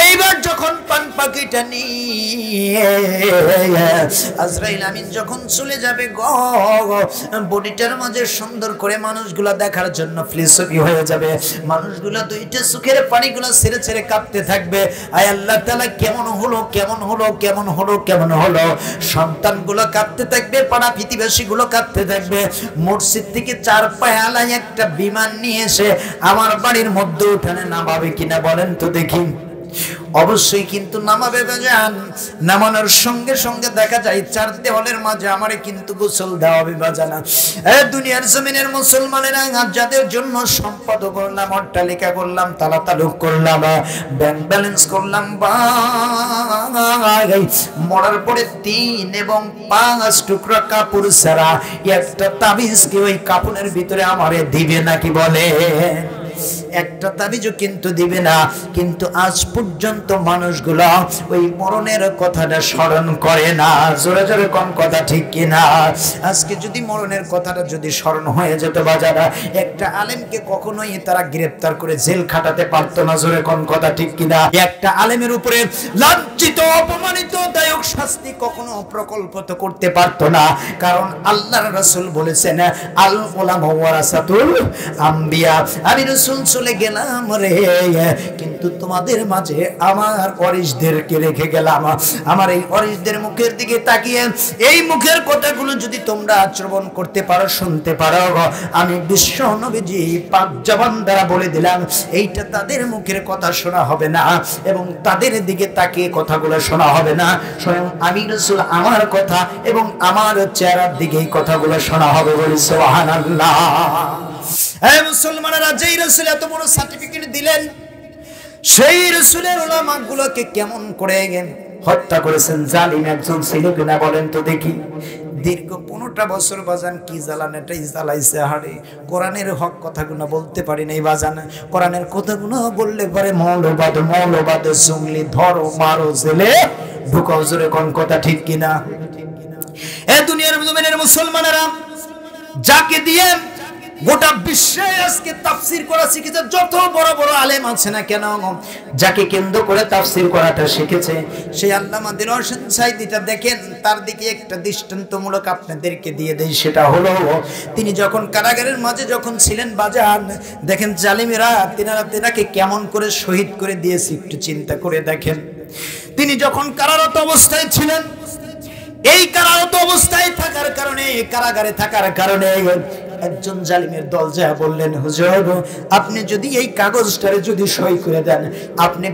[SPEAKER 1] এইবার যখন পান পাখিটা নিয়ে আজরাইল আমিন যখন চলে যাবে গো, বডিটার মাঝে সুন্দর করে মানুষগুলা দেখার জন্য ফিলসফি হয়ে যাবে, মানুষগুলা দুইটা চোখের পানিগুলো ছেড়ে ছেড়ে কাঁপতে থাকবে। আয় আল্লাহ তাআলা, কেমন হলো কেমন হলো কেমন হলো কেমন হলো? সন্তানগুলো কাঁদতে থাকবে, পাড়া প্রতিবেশীগুলো কাঁদতে থাকবে। মসজিদ থেকে 4 পায়ালায় একটা বিমান নিয়ে এসে আমার বাড়ির মধ্যে উঠানে নামাবে কিনা বলেন তো দেখি? অবশ্যই কিন্তু নামাবে বাজান। নামানোর সঙ্গে সঙ্গে দেখা যায় 4 দেওয়ালের মাঝে আমারে কিন্তু গোসল দেওয়া হবে বাজানা। দুনিয়ার জমিনের মুসলমানেরা, যাদের জন্য সম্পদ করলাম, অট্টালিকা করলাম, তালা তালুক করলাম, ব্যাংক ব্যালেন্স করলাম, মরার পরে 3 এবং 5 টুকরা কাপড় ছাড়া একটা তাবিজ কি ওই কাপড়ের ভিতরে আমারে দিবে নাকি বলে? একটা তাবিজও কিন্তু দিবে না। কিন্তু আজ পর্যন্ত মানুষগুলো ওই মরণের কথাটা স্মরণ করে না। জোরে জোরে কোন কথা ঠিক কিনা? আজকে যদি মরণের কথাটা যদি স্মরণ হয়ে যেত বাজারা, একটা আলেমকে কখনোই তারা গ্রেফতার করে জেল খাটাতে পারতো না। জোরে কোন কথা ঠিক কিনা? একটা আলেমের উপরে লাঞ্ছিত অপমানিত দায়ক শাস্তি কখনো প্রকল্পিত করতে পারতো না। কারণ আল্লাহর রাসূল বলেছেন, আল উলামা ওয়ারাসাতুল আম্বিয়া। আমি রাসূল চলে গেলাম রে, কিন্তু তোমাদের মাঝে আমার ওয়ারিসদেরকে রেখে গেলাম। আমার এই ওয়ারিসদের মুখের দিকে তাকিয়ে এই মুখের কথাগুলো যদি তোমরা শ্রবণ করতে পারো, শুনতে পারো, আমি বিশ্ব নবীজি পাক জবান দ্বারা বলে দিলাম, এইটা তাদের মুখের কথা শোনা হবে না এবং তাদের দিকে তাকিয়ে কথাগুলো শোনা হবে না। স্বয়ং আমি রাসূল আমার কথা এবং আমার চেহারার দিকে এই কথাগুলো শোনা হবে। বলি সুবহানাল্লাহ। এই মুসলমানেরা, যেই রাসূল এত বড় সার্টিফিকেট দিলেন, সেই রাসূলের উলামাগুলোকে কেমন করে হত্যা করেছেন জালিম একজন ছিল কিনা বলেন তো দেখি। দীর্ঘ 15টা বছর বাজান কি জ্বালানাটাই জ্বালাইছে। হারে কোরআনের হক কথাগুলো বলতে পারি নাই বাজান। কোরআনের কথাগুলো বললে পরে মৌলবাদ জঙ্গলি ধরো মারো জেলে ঢুকাও। জোরে কোন কথা ঠিক কিনা? এ দুনিয়ার জমিনের মুসলমানেরা, যাকে দিয়ে গোটা বিশ্বে আজকে তাফসীর করা শিখেছে, যত বড় বড় আলেম আছে না কেন, যাকে কেন্দ্র করে তাফসীর করাটা শিখেছে, সেই আল্লামা দিলওয়ার হোসেন সাঈদীটা দেখেন, তার দিকে একটা দৃষ্টান্তমূলক আপনাদেরকে দিয়ে দেই। সেটা হলো, তিনি যখন কারাগারের মাঝে যখন ছিলেন বাজান, দেখেন জালিমেরা তেনাকে কেমন করে শহীদ করে দিয়েছে। একটু চিন্তা করে দেখেন, তিনি যখন কারারত অবস্থায় ছিলেন, এই কারারত অবস্থায় থাকার কারণে, কারাগারে থাকার কারণে একজন জালিমের দল যা বললেন, হুজুর আপনি যদি এই কাগজটারে যদি সই করে দেন, আপনি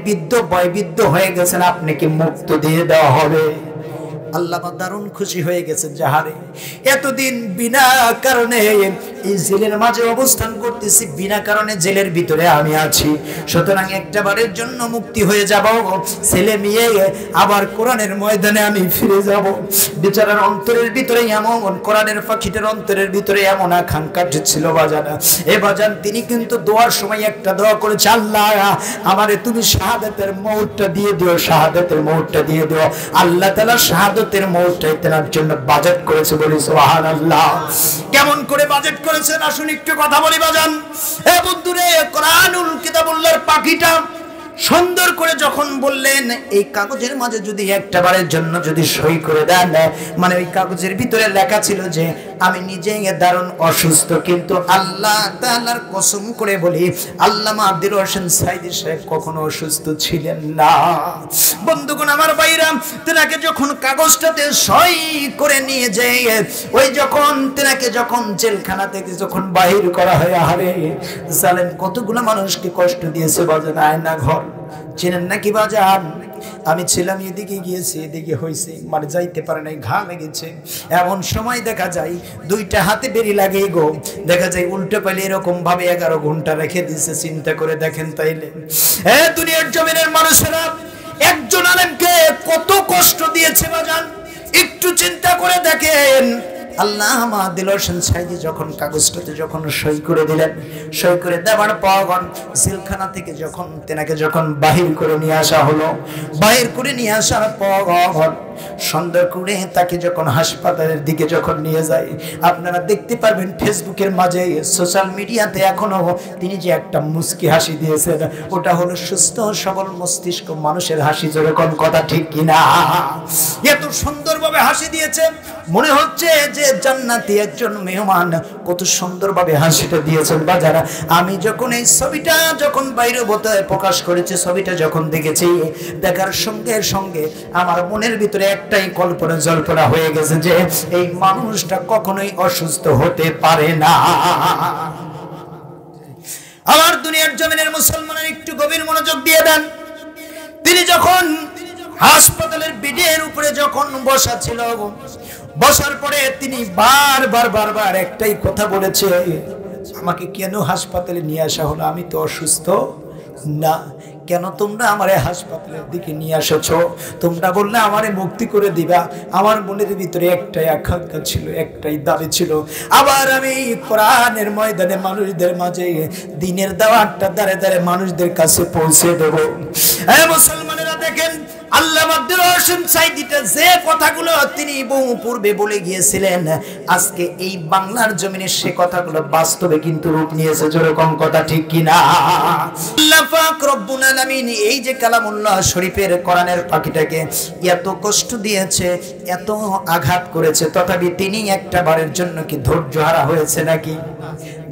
[SPEAKER 1] ভয়বিদ্ধ হয়ে গেছেন, আপনাকে মুক্ত দিয়ে দেওয়া হবে। আল্লামা দারুণ খুশি হয়ে গেছেন, যাহারে এতদিন বিনা কারণে এই জেলের মাঝে অবস্থান করতেছি, বিনা কারণে জেলের ভিতরে আমি আছি, সুতরাং একটাবারের জন্য মুক্তি হয়ে যাব, ছেলে মেয়ে আবার কোরআনের ময়দানে আমি ফিরে যাব। বেচারার অন্তরের ভিতরে এমন, কোরআনের পাখিটার অন্তরের ভিতরে এমন আকাঙ্ক্ষা ছিল বাজান। এ বাজান, তিনি কিন্তু দোয়ার সময় একটা দোয়া করেছে, আল্লাহ আমারে তুমি শাহাদাতের মওতটা দিয়ে দিও, শাহাদাতের মওতটা দিয়ে দিও। আল্লাহ তাআলা শাহাদাতের মওতটাই তার জন্য বাজেট করেছে। বলি সুবহানাল্লাহ। কেমন করে বাজেট করেছেন আসুন একটু কথা বলি বাজান। এ বন্ধুরে, কোরআনুল কিতাবুল্লাহর পাখিটা সুন্দর করে যখন বললেন, এই কাগজের মাঝে যদি একটাবারের জন্য যদি সই করে দেন, মানে ওই কাগজের ভিতরে লেখা ছিল যে আমি নিজেই দারুণ অসুস্থ, কিন্তু আল্লাহ তাআলার কসম করে বলি, আল্লামা দিলওয়ার হোসেন সাঈদী সাহেব কখনো অসুস্থ ছিলেন না। বন্ধুগণ আমার ভাইরা, তেনাকে যখন কাগজটাতে সই করে নিয়ে যায়, ওই যখন তেনাকে যখন জেলখানা থেকে যখন বাহির করা হয়, আহারে জালেম কতগুলো মানুষকে কষ্ট দিয়েছে বাজান। আয়না ঘর চেনেন নাকি বাজান? আমি ছিলাম, এদিকে গিয়েছি, এদিকে হয়েছে, মানে যাইতে পারে নাই, ঘা লেগেছে। এমন সময় দেখা যায় দুইটা হাতে বেরি লাগে গো, দেখা যায় উল্টে পাইলে এরকম ভাবে 11 ঘন্টা রেখে দিচ্ছে। চিন্তা করে দেখেন তাইলে এ দুনিয়ার জমিনের মানুষেরা একজন আলেমকে কত কষ্ট দিয়েছে বাজান, একটু চিন্তা করে দেখেন। আল্লামা দিলওয়ার হোসেন সাঈদী যখন কাগজটাতে যখন সই করে দিলেন, সই করে দেওয়ার পর জেলখানা থেকে যখন তেনাকে যখন বাহির করে নিয়ে আসা হলো, বাহির করে নিয়ে আসার পর সুন্দর করে তাকে যখন হাসপাতালের দিকে যখন নিয়ে যায়, আপনারা দেখতে পারবেন ফেসবুকের মাঝে, সোশ্যাল মিডিয়াতে এখনো তিনি যে একটা মুস্কি হাসি দিয়েছেন, ওটা হলো সুস্থ সবল মস্তিষ্ক মানুষের হাসি। যেরকম কথা ঠিক কিনা? এত সুন্দরভাবে হাসি দিয়েছে, মনে হচ্ছে যে জান্নাতি একজন মেহমান, কত সুন্দরভাবে হাসিটা দিয়েছেন বাজারা। আমি যখন এই ছবিটা যখন বাইরে প্রকাশ করেছি, ছবিটা যখন দেখেছি, দেখার সঙ্গে সঙ্গে আমার মনের ভিতরে একটাই কল্পনা জল্পনা হয়ে গেছে যে এই মানুষটা কখনোই অসুস্থ হতে পারে না। আমার দুনিয়ার জমিনের মুসলমানের একটু গভীর মনোযোগ দিয়ে দেন। তিনি যখন হাসপাতালের বেডের উপরে যখন বসা ছিল, বসার পরে তিনি বারবার একটাই কথা বলেছে, আমাকে কেন হাসপাতালে নিয়ে আসা হলো? আমি তো অসুস্থ না, কেন তোমরা আমারে হাসপাতালের দিকে নিয়ে এসেছো? তোমরা বললে আমারে মুক্তি করে দিবা। আমার মনের ভিতরে একটাই আকাঙ্ক্ষা ছিল, একটাই দাবি ছিল, আবার আমি কোরআনের ময়দানে মানুষদের মাঝে দ্বীনের দাওয়াতটা দাঁড়ে দাঁড়ে মানুষদের কাছে পৌঁছে দেব। এই মুসলমানেরা দেখেন, আল্লামা আব্দুল হোসেন সাঈদীটা যে কথাগুলো তিনি বহু পূর্বে বলে গিয়েছিলেন, আজকে এই বাংলার জমিনে সে কথাগুলো বাস্তবে কিন্তু রূপ নিয়েছে। যেরকম কথা ঠিক কিনা? আল্লাহ পাক রব্বুল আলামিন এই যে কালামুল্লাহ শরীফের কোরআনের পাখিটাকে এত কষ্ট দিয়েছে, এত আঘাত করেছে, তথাপি তিনি একটা বারের জন্য কি ধৈর্য হারা হয়েছে নাকি?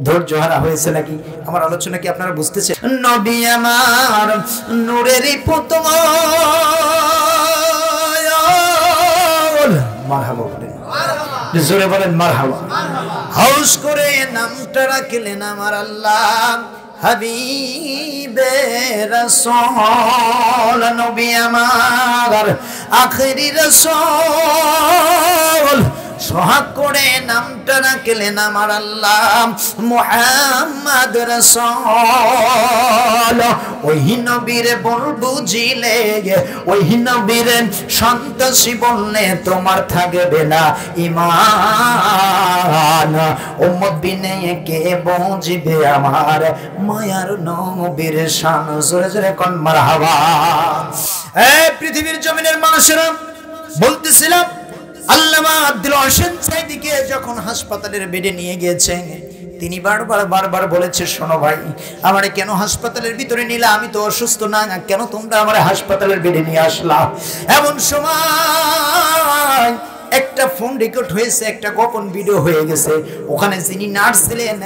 [SPEAKER 1] ধৈর্য হারা হয়েছে নাকি? আমার আলোচনা কি আপনারা বুঝতেছেন? নবী আমার নূরেরই পুতল, মারহাবা বলেন, জোরে বলেন মারহাবা। হাউস করে নামটা রাখলেন আমার আল্লাহ হাবিবে রাসূল, নবী আমার আখেরি রাসূল, সোহাগ করে নামটা রাখলেন আমার আল্লাহ মুহাম্মদ রাসূল। ওই নবীর বল বুঝিলে, ওই নবীর সন্তাসী বললে তোমার থাকবে না ঈমান। উম্মত বিনে কে বুঝিবে আমার মায়ার নবীর শান? জোরে জোরে কোন মারহাবা। এই পৃথিবীর জমিনের মানুষেরা, বলতেছিলাম আল্লামা আব্দুল হোসেন সাঈদীকে যখন হাসপাতালের বেডে নিয়ে গিয়েছে, তিনি বারবার বলেছে, শোনো ভাই, আমারে কেন হাসপাতালের ভিতরে নিলা? আমি তো অসুস্থ না, কেন তোমরা আমারে হাসপাতালের বেডে নিয়ে আসলা? এমন সময় একটা ফোন রেকর্ড হয়েছে, একটা গোপন ভিডিও হয়ে গেছে। ওখানে যিনি নার্স ছিলেন,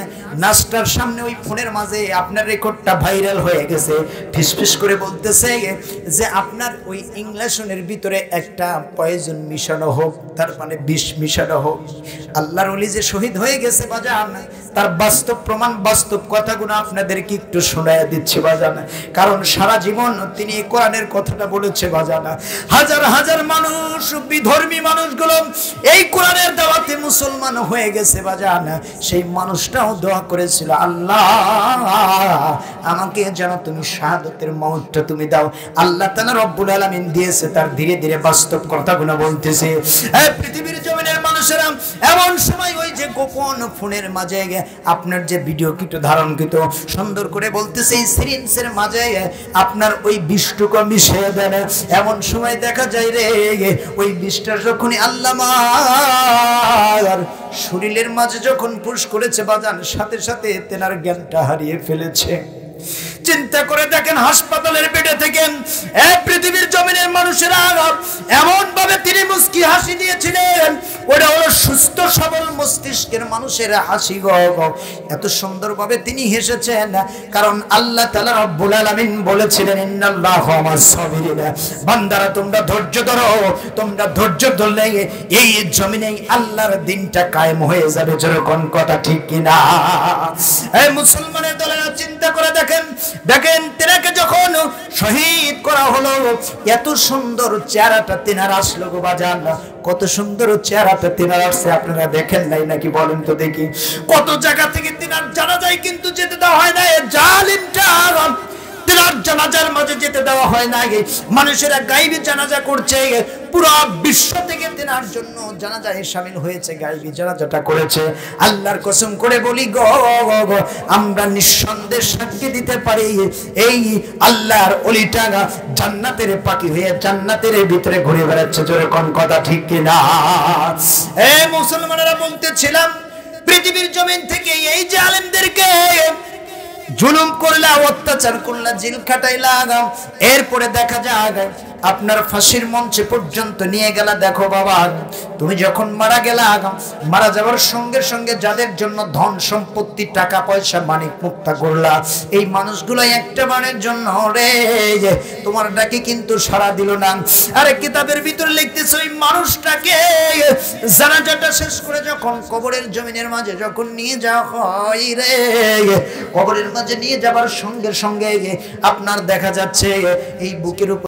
[SPEAKER 1] নার্সটার সামনে ওই ফোনের মাঝে আপনার রেকর্ডটা ভাইরাল হয়ে গেছে। ফিসফিস করে বলতেছে যে আপনার ওই ইংলিশের ভিতরে একটা পয়জন মিশানো হোক, তার মানে বিষ মিশানো হোক। আল্লাহর ওলি যে শহীদ হয়ে গেছে বাজান, তার বাস্তব প্রমাণ, বাস্তব কথাগুলো আপনাদেরকে একটু শোনায়া দিচ্ছি বাজান। কারণ সারা জীবন তিনি কোরআনের কথাটা বলেছে বাজান। হাজার হাজার মানুষ, বিধর্মী মানুষগুলো এই কোরআনের দাওয়াতে মুসলমান হয়ে গেছে বাজান। সেই মানুষটাও দোয়া করেছিল, আল্লাহ আমাকে যেন তুমি শাহাদাতের মওতটা তুমি দাও। আল্লাহ তাআলা রব্বুল আলামিন দিয়েছে, তার ধীরে ধীরে বাস্তব কথাগুলো বলতেছে। এই পৃথিবীর জমিনের মানুষেরা, এমন সময় ওই যে গোপন ফোনের মাঝে আপনার যে ভিডিও কিটো ধারণকৃত সুন্দর করে বলতেছে, এই সিরিঞ্জের মাঝে আপনার ওই বিষটুকু মিশিয়ে দেন। এমন সময় দেখা যায় রে, ওই বিষটা যখনই আল্লামার শরীরের মাঝে যখন পুশ করেছে বাজান, সাথে সাথে তেনার জ্ঞানটা হারিয়ে ফেলেছে। চিন্তা করে দেখেন, হাসপাতালের বেডে থেকে পৃথিবীর জমিনের মানুষেরা এমন ভাবে তিনি মুস্কি হাসি দিয়েছিলেন, ওটা হলো সুস্থ সবল মস্তিষ্কের মানুষের হাসি গো। এত সুন্দরভাবে তিনি হেসেছেন, কারণ আল্লাহ তাআলা রব্বুল আলামিন বলেছিলেন, ইন্নাল্লাহু মা'আস সাবিরিন, বান্দারা তোমরা ধৈর্য ধরো, তোমরা ধৈর্য ধরলে এই জমিনে আল্লাহর দ্বীনটা কায়েম হয়ে যাবে। যেরকম কথা ঠিক কিনা? এই মুসলমানের দলেরা চিন্তা করে দেখেন, তেনাকে যখন শহীদ করা হলো, এত সুন্দর চেহারাটা তেনার আসলো গো বাজান। কত সুন্দর চেহারাটা তেনার আসছে, আপনারা দেখেন নাই নাকি? বলেন তো দেখি। কত জায়গা থেকে তেনার জানা যায়, কিন্তু যেতে দেওয়া হয় না। জালিমটা তেনার জানাজার মাঝে যেতে দেওয়া হয় না। মানুষেরা গায়েবী জানাজা করছে, পুরো বিশ্ব থেকে তেনার জন্য জানাজায় শামিল হয়েছে, গায়েবী জানাজাটা করেছে। আল্লাহর কসম করে বলি গো, আমরা নিঃসন্দেহে সাক্ষী দিতে পারি, এই আল্লাহর ওলিটা জান্নাতের পাখি হয়ে জান্নাতের ভিতরে ঘুরে বেড়াচ্ছে। যেরকম কথা ঠিক কিনা? এই মুসলমানেরা বলতেছিলাম, পৃথিবীর জমিন থেকে এই যে আলেমদেরকে জুলুম করলা, অত্যাচার করলা, জেল খাটাইলা, এরপরে দেখা যায় আপনার ফাঁসির মঞ্চে পর্যন্ত নিয়ে গেলা। দেখো বাবা, তুমি যখন মারা গেলা, মারা যাওয়ার সঙ্গে সঙ্গে যাদের জন্য ধন সম্পত্তি, টাকা পয়সা, মানিক মুক্তা করলা, এই মানুষগুলো একটা বারের জন্য রে তোমার ডাকে কিন্তু সাড়া দিল না। আরে কিতাবের ভিতরে লিখতেছে, ওই মানুষটাকে জানাজাটা শেষ করে যখন কবরের জমিনের মাঝে যখন নিয়ে যাওয়া হয় রে, কবরের মাঝে নিয়ে যাবার সঙ্গে সঙ্গে আপনার দেখা যাচ্ছে এই বুকের উপর